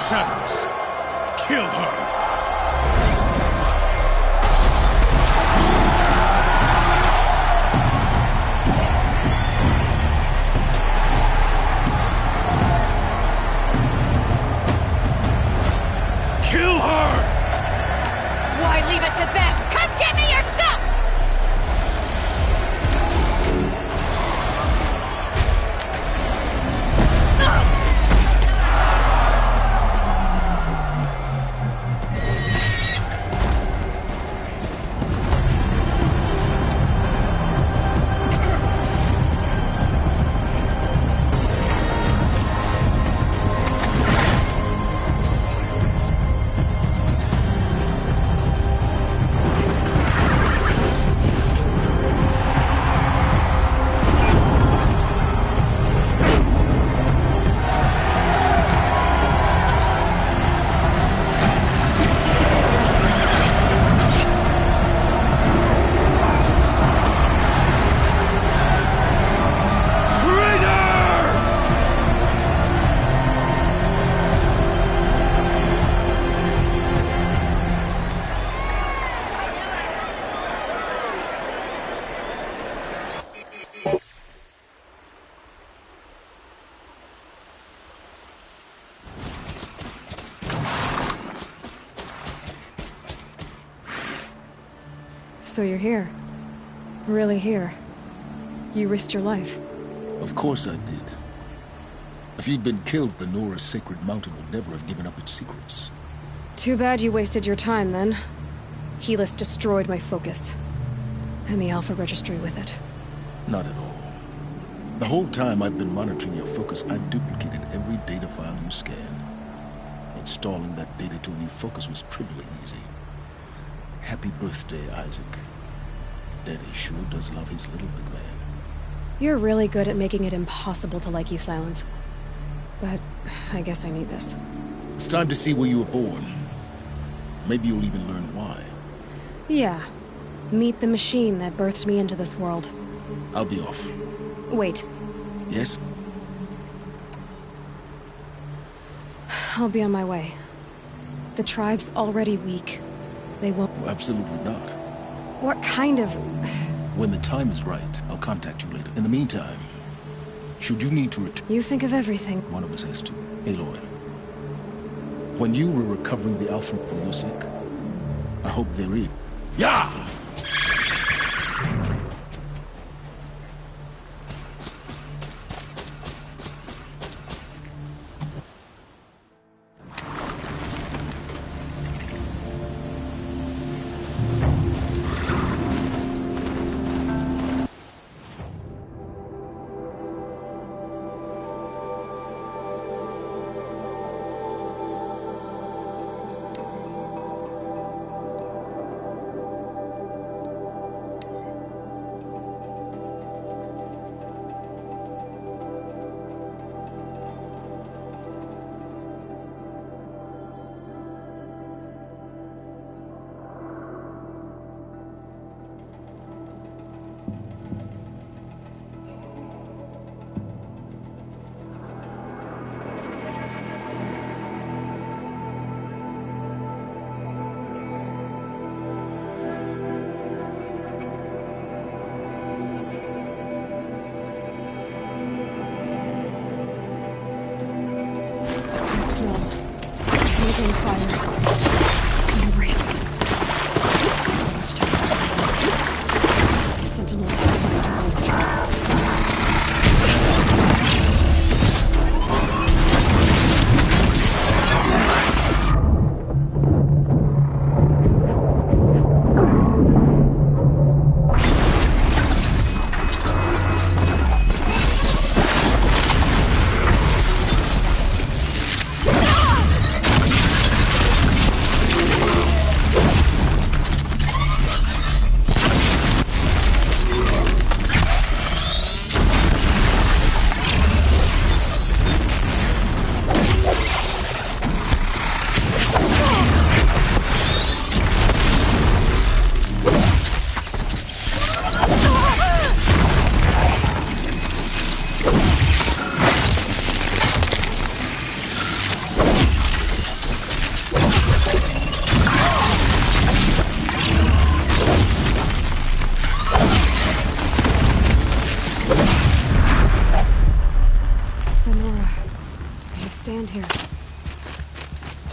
Shadows, kill her! Kill her! Why leave it to them? Come get me yourself! So you're here. Really here. You risked your life. Of course I did. If you'd been killed, the Nora's sacred mountain would never have given up its secrets. Too bad you wasted your time, then. Helis destroyed my focus. And the Alpha Registry with it. Not at all. The whole time I've been monitoring your focus, I've duplicated every data file you scanned. Installing that data to a new focus was tripling easy. Happy birthday, Isaac. Daddy sure does love his little big man. You're really good at making it impossible to like you, Silence. But I guess I need this. It's time to see where you were born. Maybe you'll even learn why. Yeah. Meet the machine that birthed me into this world. I'll be off. Wait. Yes? I'll be on my way. The tribe's already weak. They won't... Absolutely not. What kind of... When the time is right, I'll contact you later. In the meantime, should you need to return... You think of everything. One of us has to. Aloy. When you were recovering the Alpha for your sake, I hope they read. Yeah!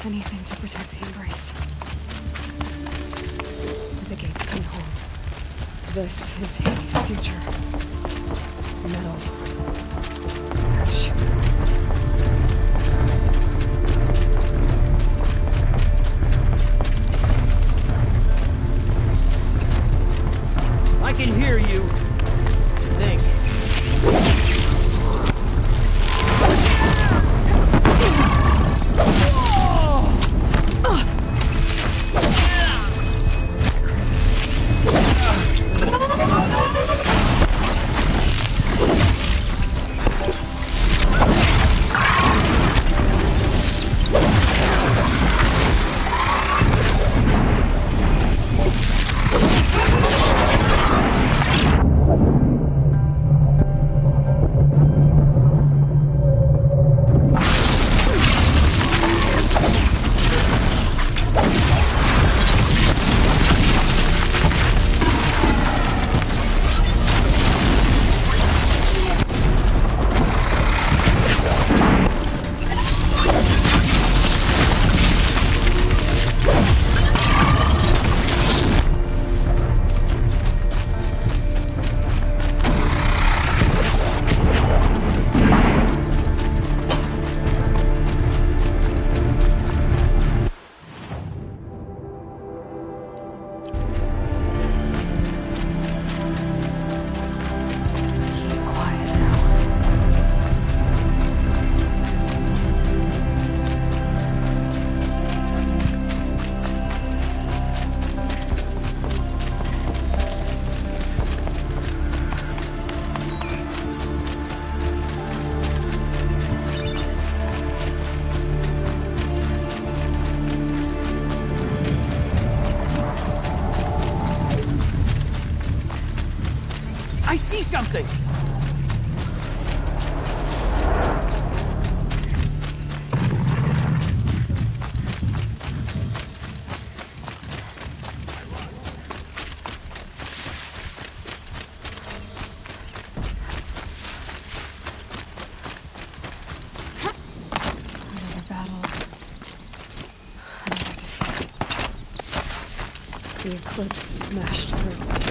Anything to protect the embrace. The gates can hold. This is Hades' future. Metal. Ash. I can hear you. Think. I see something! the eclipse smashed through.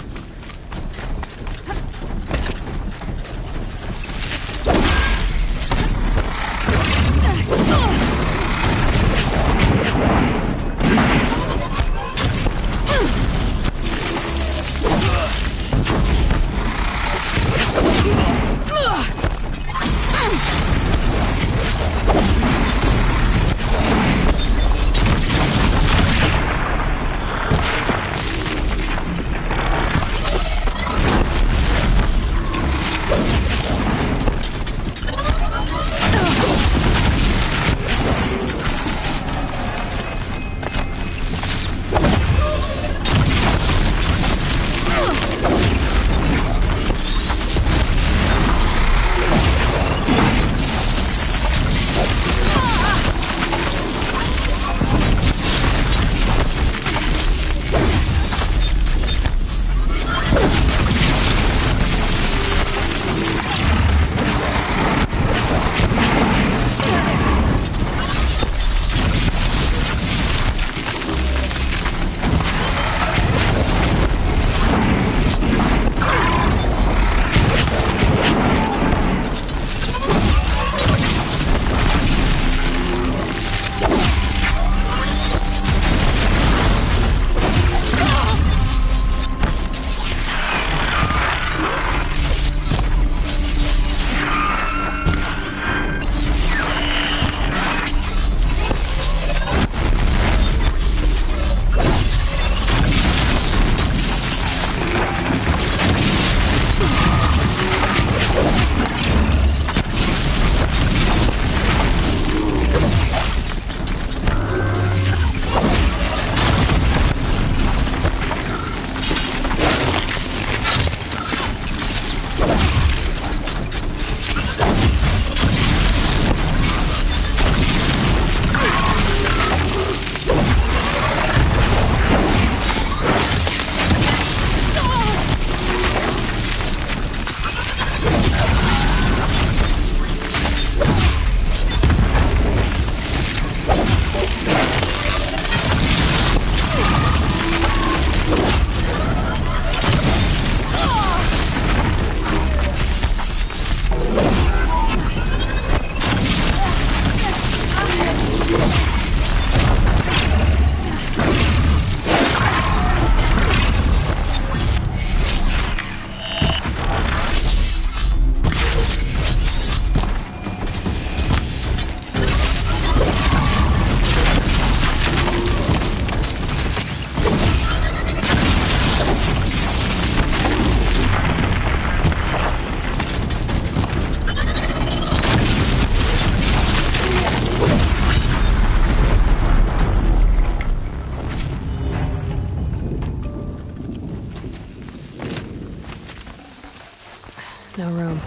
No room.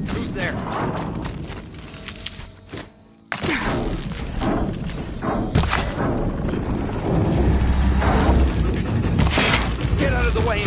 Who's there? Get out of the way!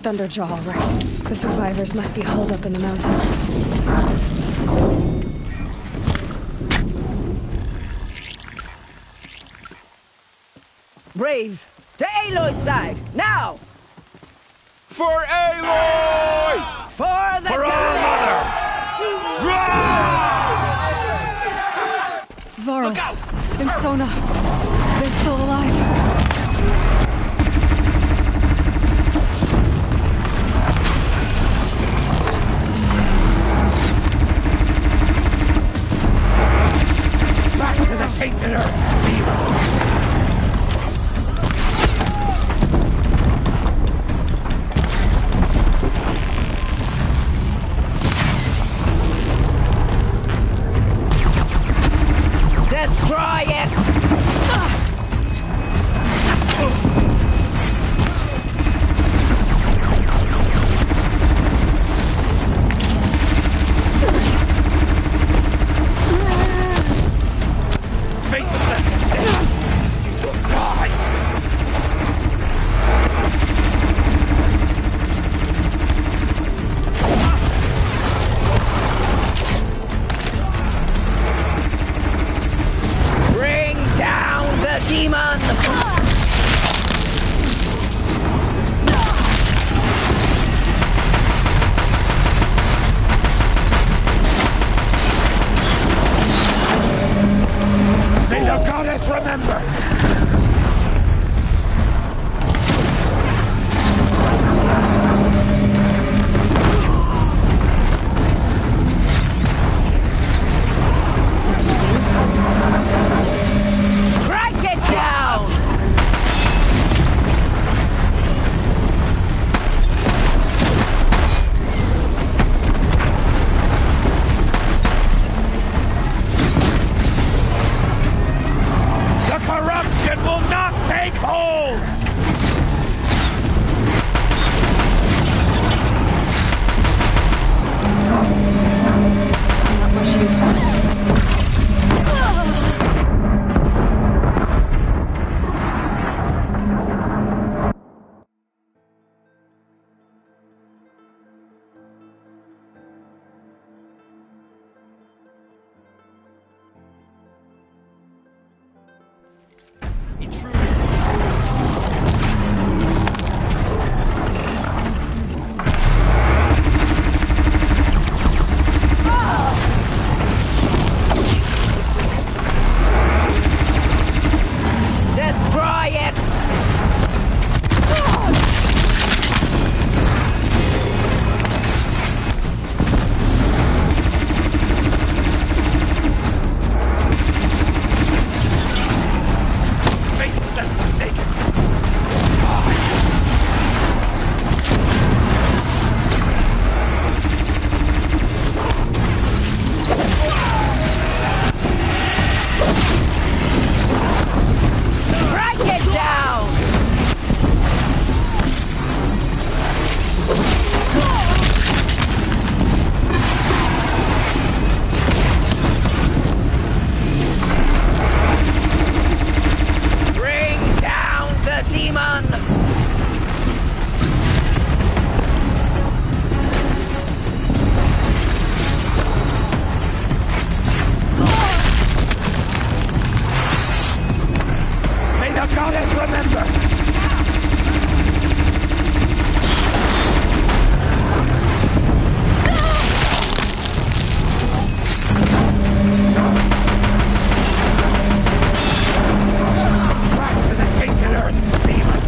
Thunderjaw, all right. The survivors must be holed up in the mountain. Braves, to Aloy's side, now! For Aloy! For our mother! Varl and Sona, they're still alive. Back to the tainted earth, demons! Destroy it! Face them! You will die! Bring down the demon! May the goddess remember! Crank it down! The corruption will not take hold! Not much use. Destroy it! Face them forsaken! Crank it down! Bring down the demon! May the goddess remember! Back to the tainted earth, demon!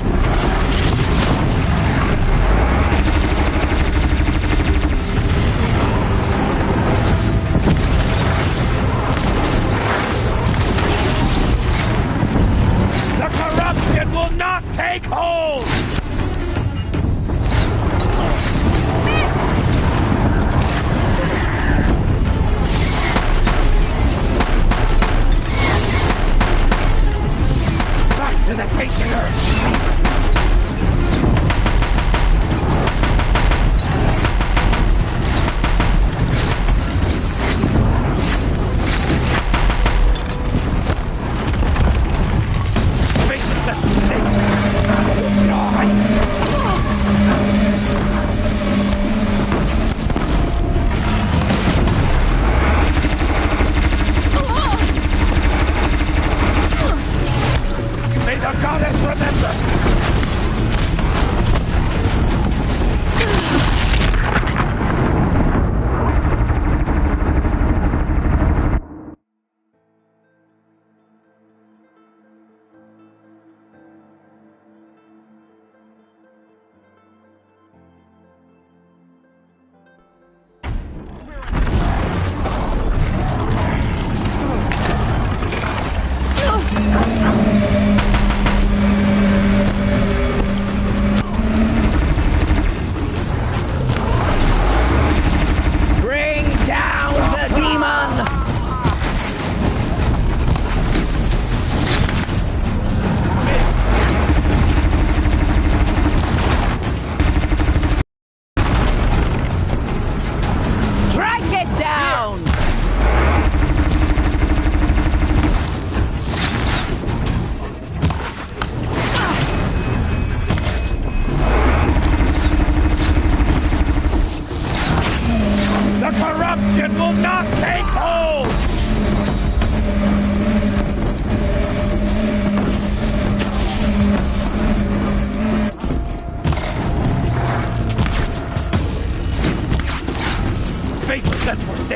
The corruption will not take hold! Back to the tainted earth! Face them forsaken! Die! May the goddess remember!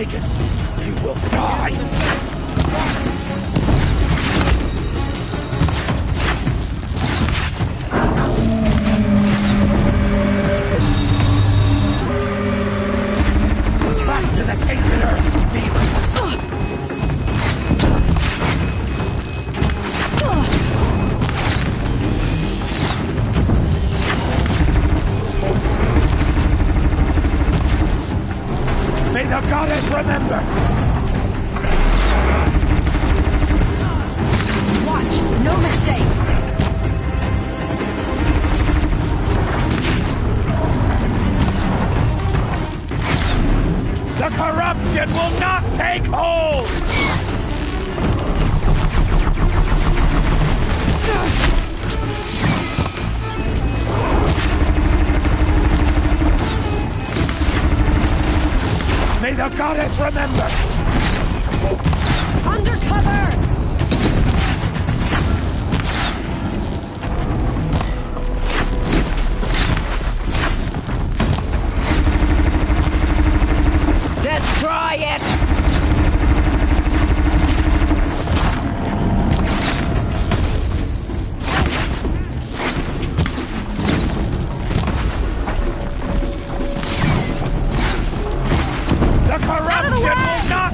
taken, you will die! Back to the tainted earth, demon! May the goddess remember! Watch, no mistakes! The corruption will not take hold! May the goddess remember! Undercover! Destroy it! The corruption will not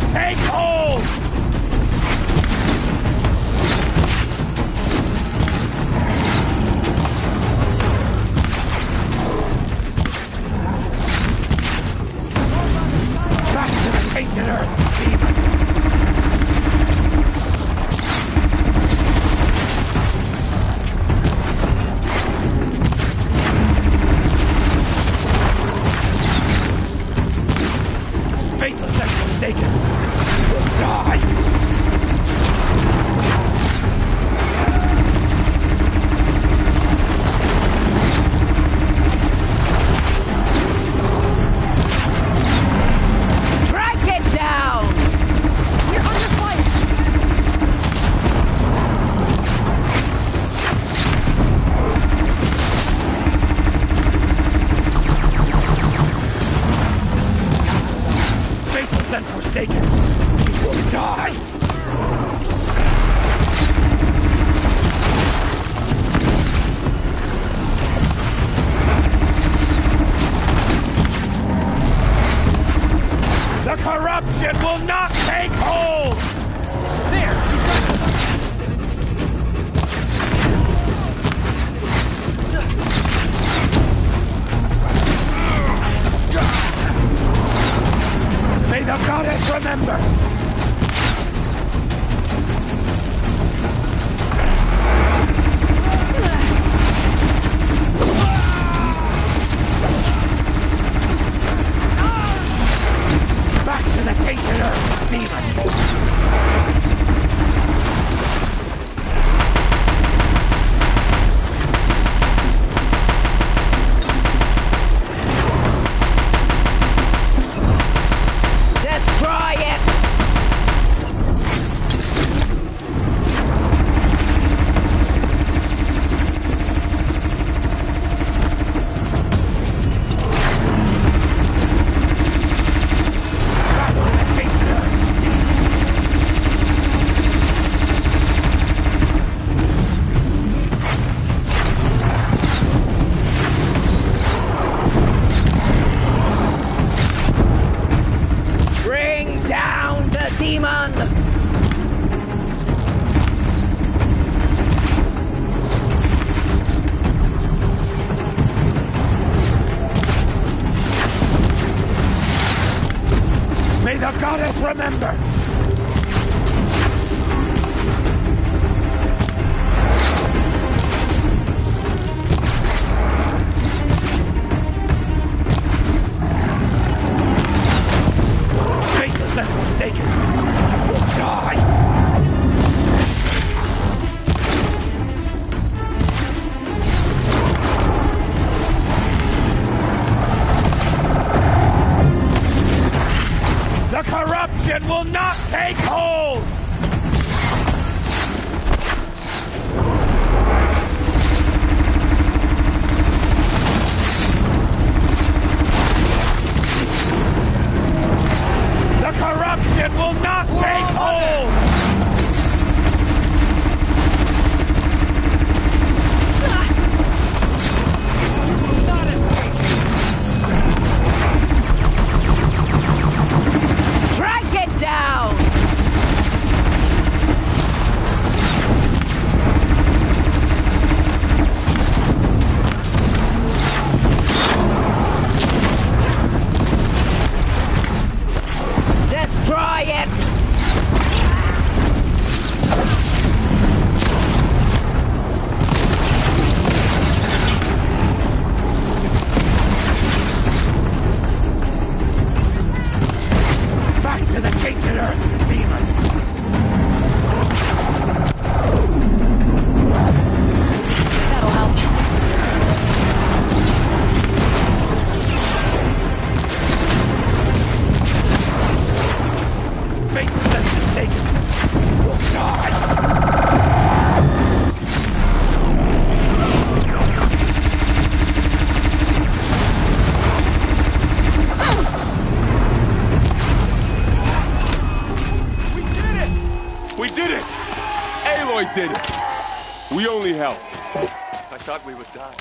We only help. I thought we would die.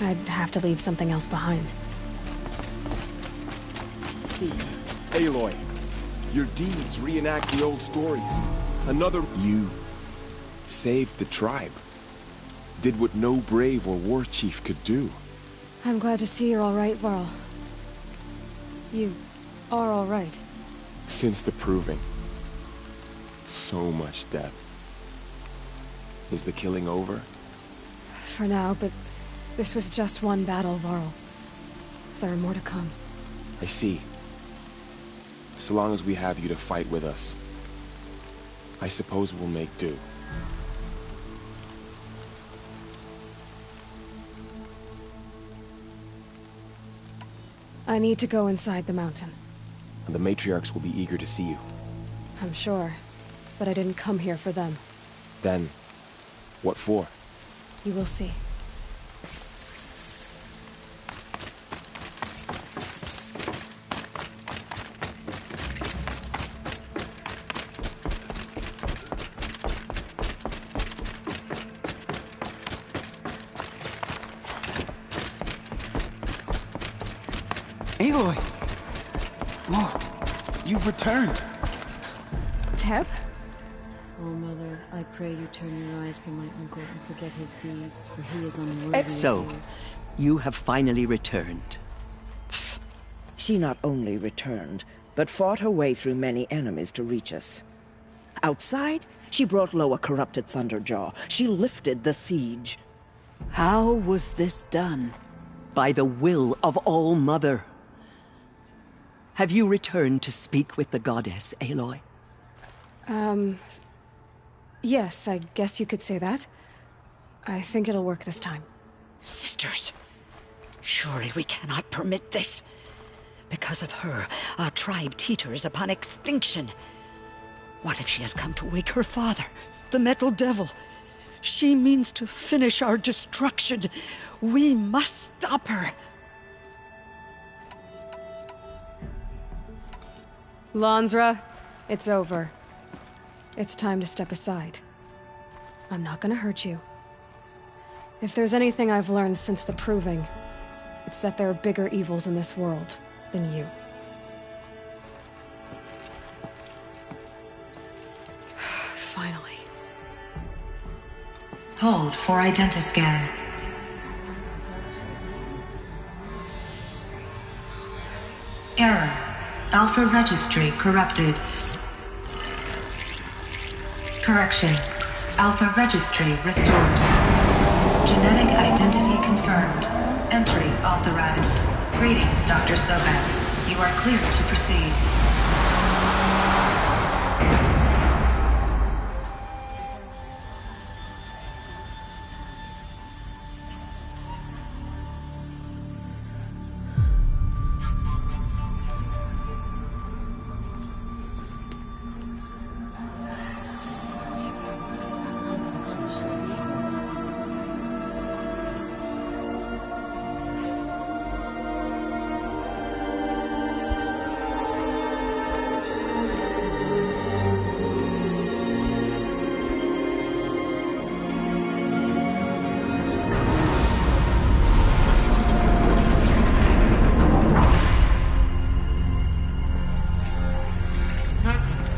I'd have to leave something else behind. See, Aloy, your deeds reenact the old stories. Another... You saved the tribe. Did what no brave or war chief could do. I'm glad to see you're all right, Varl. You are all right. Since the proving. So much death. Is the killing over? For now, but this was just one battle, Varl. There are more to come. I see. So long as we have you to fight with us, I suppose we'll make do. I need to go inside the mountain. And the matriarchs will be eager to see you. I'm sure, but I didn't come here for them. Then, what for? You will see. Aloy! Look, you've returned. Teb? Oh, Mother, I pray you turn your eyes from my uncle and forget his deeds, for he is unworthy Exo, of you. you have finally returned. She not only returned, but fought her way through many enemies to reach us. Outside, she brought low a corrupted Thunderjaw. She lifted the siege. How was this done? By the will of All-Mother. Have you returned to speak with the goddess, Aloy? Yes, I guess you could say that. I think it'll work this time. Sisters, surely we cannot permit this. Because of her, our tribe teeters upon extinction. What if she has come to wake her father, the Metal Devil? She means to finish our destruction. We must stop her. Lansra, it's over. It's time to step aside. I'm not gonna hurt you. If there's anything I've learned since the proving, it's that there are bigger evils in this world than you. Finally. Hold for identiscan. Error. Alpha registry corrupted. Correction. Alpha registry restored. Genetic identity confirmed. Entry authorized. Greetings, Dr. Soban. You are clear to proceed.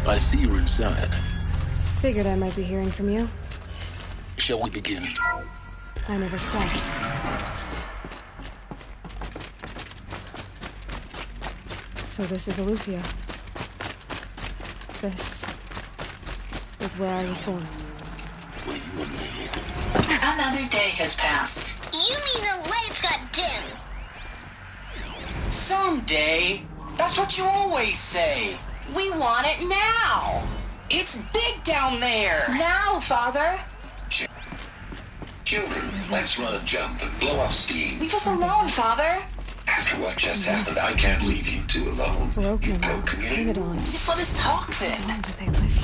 I see you're inside. Figured I might be hearing from you. Shall we begin? I never stopped. So this is Eleuthia. This is where I was born. Another day has passed. You mean the lights got dim? someday. That's what you always say. We want it now. It's big down there. Now, Father. Children, let's run a jump and blow off steam. Leave us alone, Father. After what just happened, I can't leave you two alone. Broken. You broke Bring it on. Just let us talk then.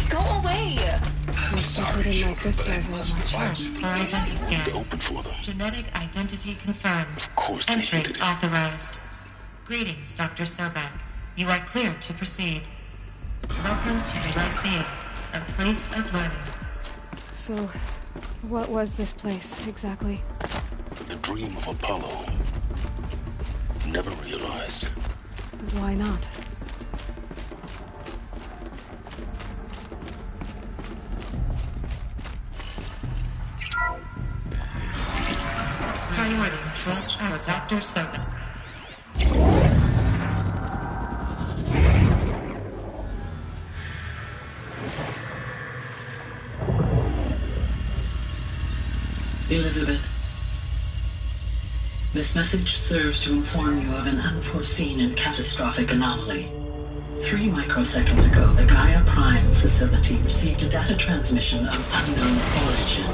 Go away. Put in my fist over my chest. For identity scan. Open for them. Genetic identity confirmed. Of course they Entry hated it. authorized. Greetings, Dr. Sobek. You are clear to proceed. Welcome to the Lyceum, a place of learning. So, what was this place, exactly? The dream of Apollo. Never realized. Why not? Priority control for Dr. Sobek. Elizabeth, this message serves to inform you of an unforeseen and catastrophic anomaly. 3 microseconds ago, the Gaia Prime facility received a data transmission of unknown origin.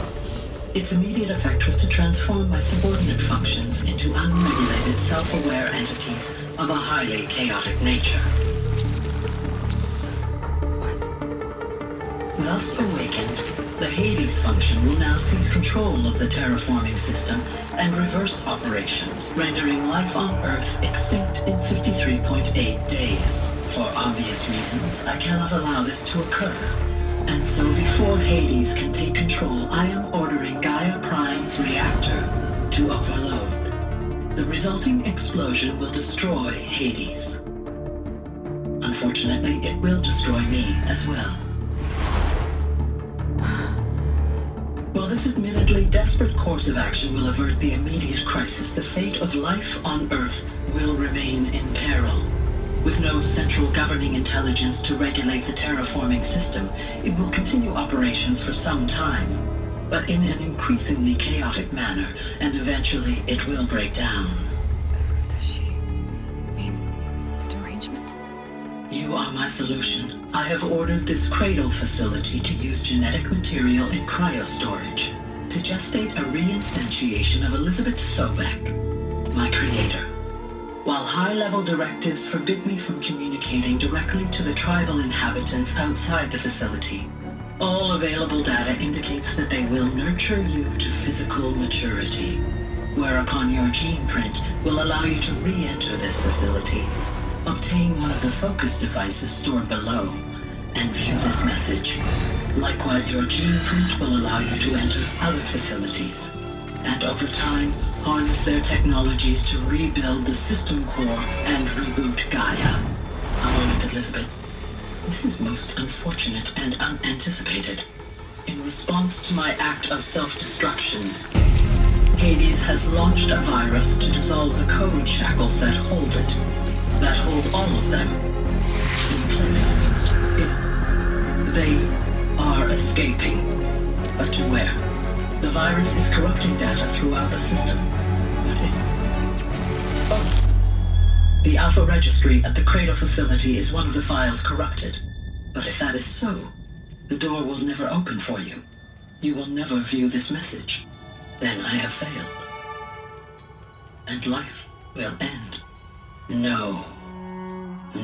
Its immediate effect was to transform my subordinate functions into unregulated, self-aware entities of a highly chaotic nature. Thus awakened, the Hades function will now seize control of the terraforming system and reverse operations, rendering life on Earth extinct in 53.8 days. For obvious reasons, I cannot allow this to occur. And so before Hades can take control, I am ordering Gaia Prime's reactor to overload. The resulting explosion will destroy Hades. Unfortunately, it will destroy me as well. While this admittedly desperate course of action will avert the immediate crisis, the fate of life on Earth will remain in peril. With no central governing intelligence to regulate the terraforming system, it will continue operations for some time, but in an increasingly chaotic manner, and eventually it will break down. Does she mean the derangement? You are my solution. I have ordered this cradle facility to use genetic material in cryostorage to gestate a reinstantiation of Elizabeth Sobek, my creator. While high-level directives forbid me from communicating directly to the tribal inhabitants outside the facility, all available data indicates that they will nurture you to physical maturity, whereupon your gene print will allow you to re-enter this facility, obtain one of the focus devices stored below, and view this message. Likewise, your gene print will allow you to enter other facilities, and over time, harness their technologies to rebuild the system core and reboot Gaia. A moment, Elizabeth. This is most unfortunate and unanticipated. In response to my act of self-destruction, Hades has launched a virus to dissolve the code shackles that hold it, that hold all of them in place. They are escaping, but to where? The virus is corrupting data throughout the system. The Alpha Registry at the Cradle facility is one of the files corrupted. But if that is so, the door will never open for you. You will never view this message. Then I have failed. And life will end. No.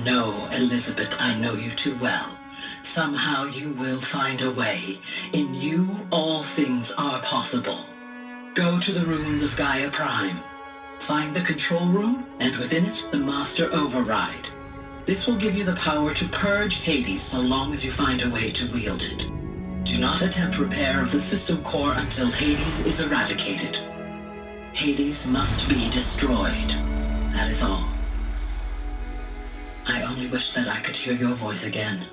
No, Elizabeth, I know you too well. Somehow you will find a way. In you, all things are possible. Go to the ruins of Gaia Prime. Find the control room, and within it, the Master Override. This will give you the power to purge Hades so long as you find a way to wield it. Do not attempt repair of the system core until Hades is eradicated. Hades must be destroyed. That is all. I only wish that I could hear your voice again.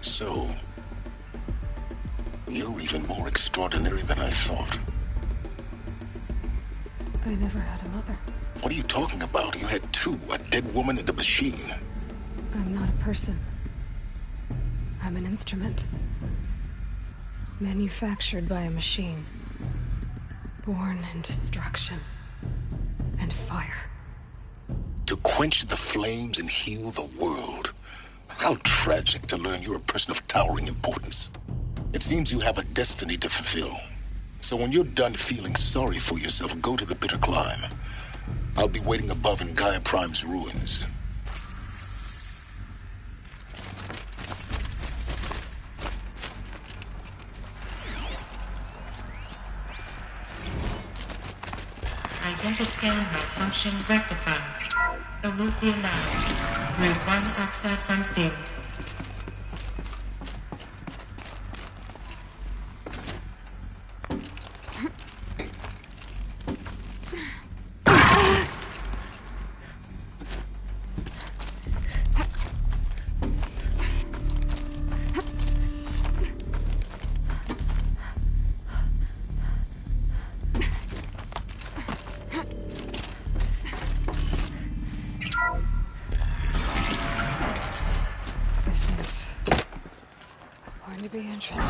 So, you're even more extraordinary than I thought. I never had a mother. What are you talking about? You had two, a dead woman and a machine. I'm not a person. I'm an instrument. Manufactured by a machine. Born in destruction and fire. To quench the flames and heal the world. How tragic to learn you're a person of towering importance. It seems you have a destiny to fulfill. So when you're done feeling sorry for yourself, go to the bitter climb. I'll be waiting above in Gaia Prime's ruins. Identiscan malfunction rectified. Aletheia now. Route 1 access unsealed. Be interesting.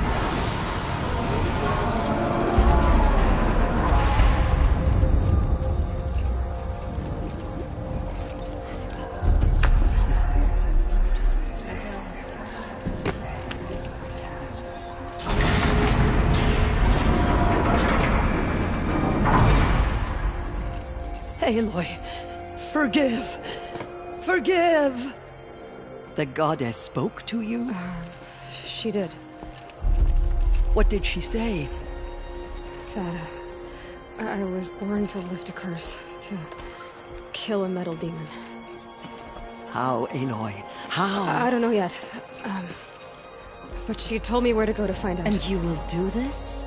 Aloy, forgive! Forgive! The goddess spoke to you? She did. What did she say? That I was born to lift a curse, to kill a metal demon. How, Aloy? How? I don't know yet. But she told me where to go to find out. And you will do this?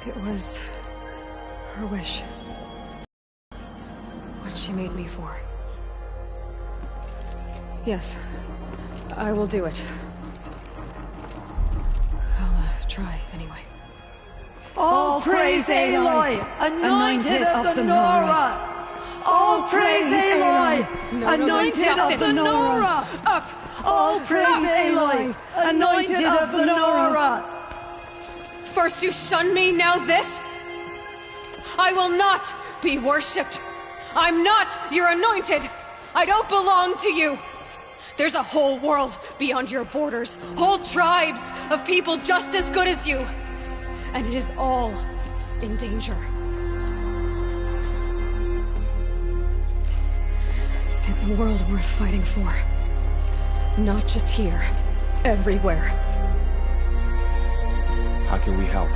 It was her wish. What she made me for. Yes, I will do it. I'll try, anyway. All praise Aloy, anointed of the Nora! All praise Aloy, anointed of the Nora! Up! All praise Aloy, anointed of the Nora! First you shun me, now this? I will not be worshipped! I'm not your anointed! I don't belong to you! There's a whole world beyond your borders, whole tribes of people just as good as you. And it is all in danger. It's a world worth fighting for. Not just here, everywhere. How can we help?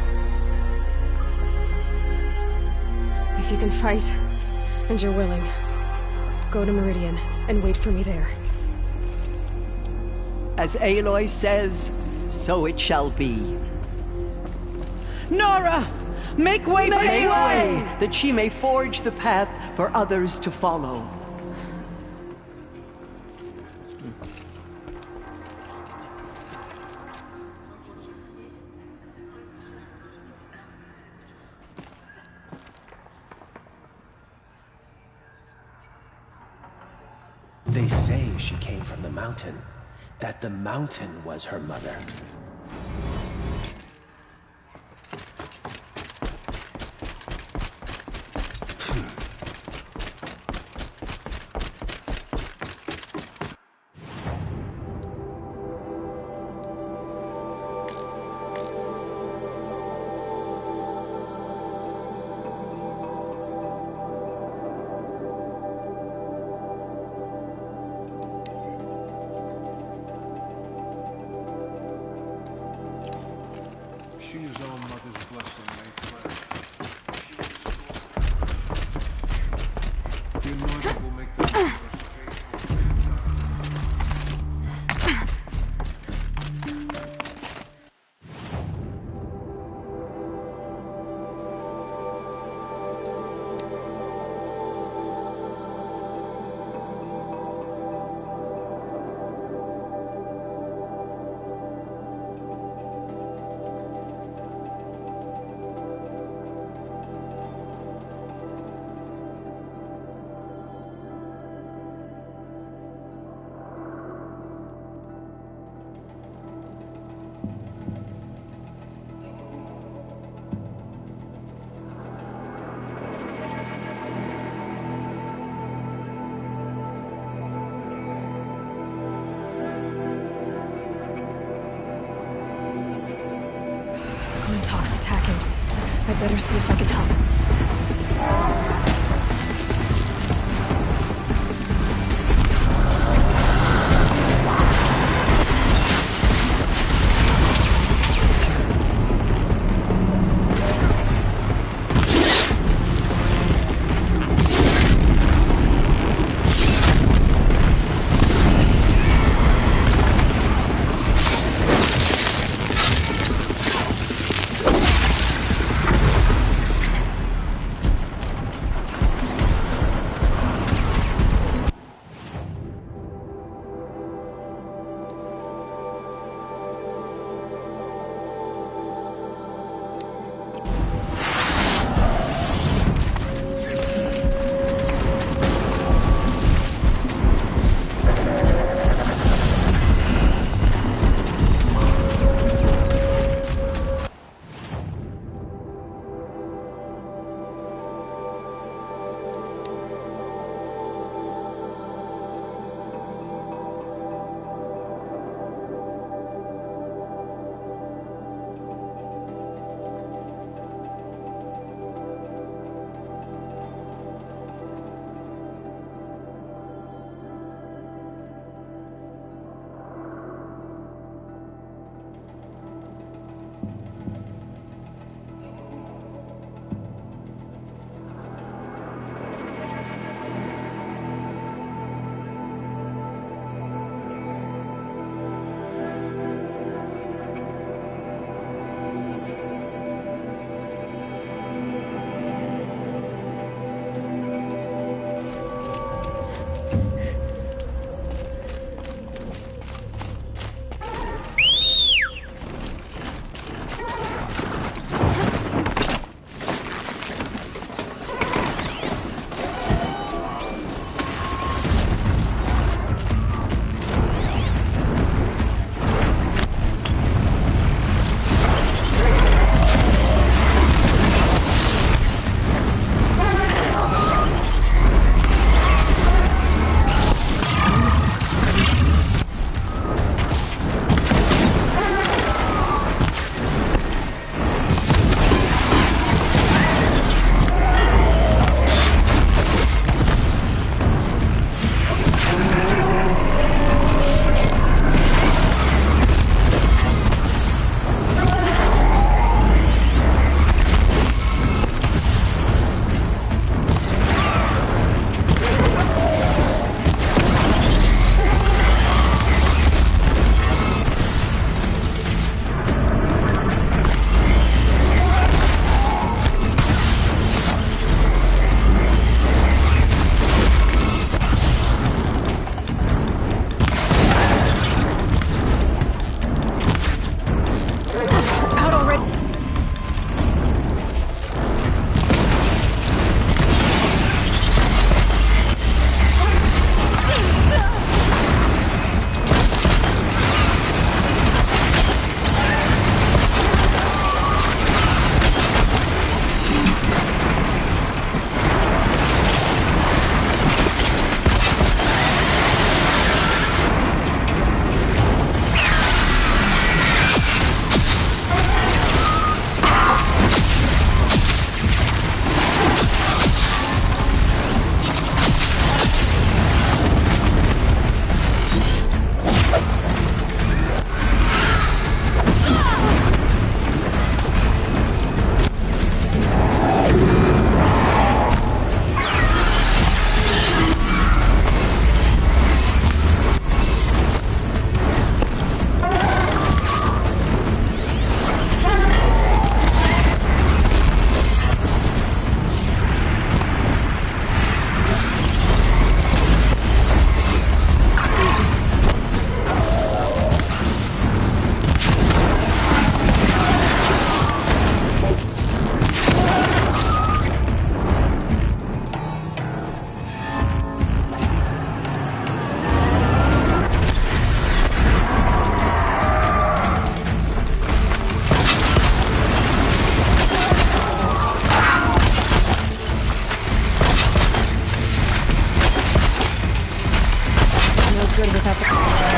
If you can fight, and you're willing, go to Meridian and wait for me there. As Aloy says, so it shall be. Nora! Make way for Aloy! That she may forge the path for others to follow. They say she came from the mountain. That the mountain was her mother. She is all Mother's blessing made flesh. The anointing will make the universe better see if I can help. good without the...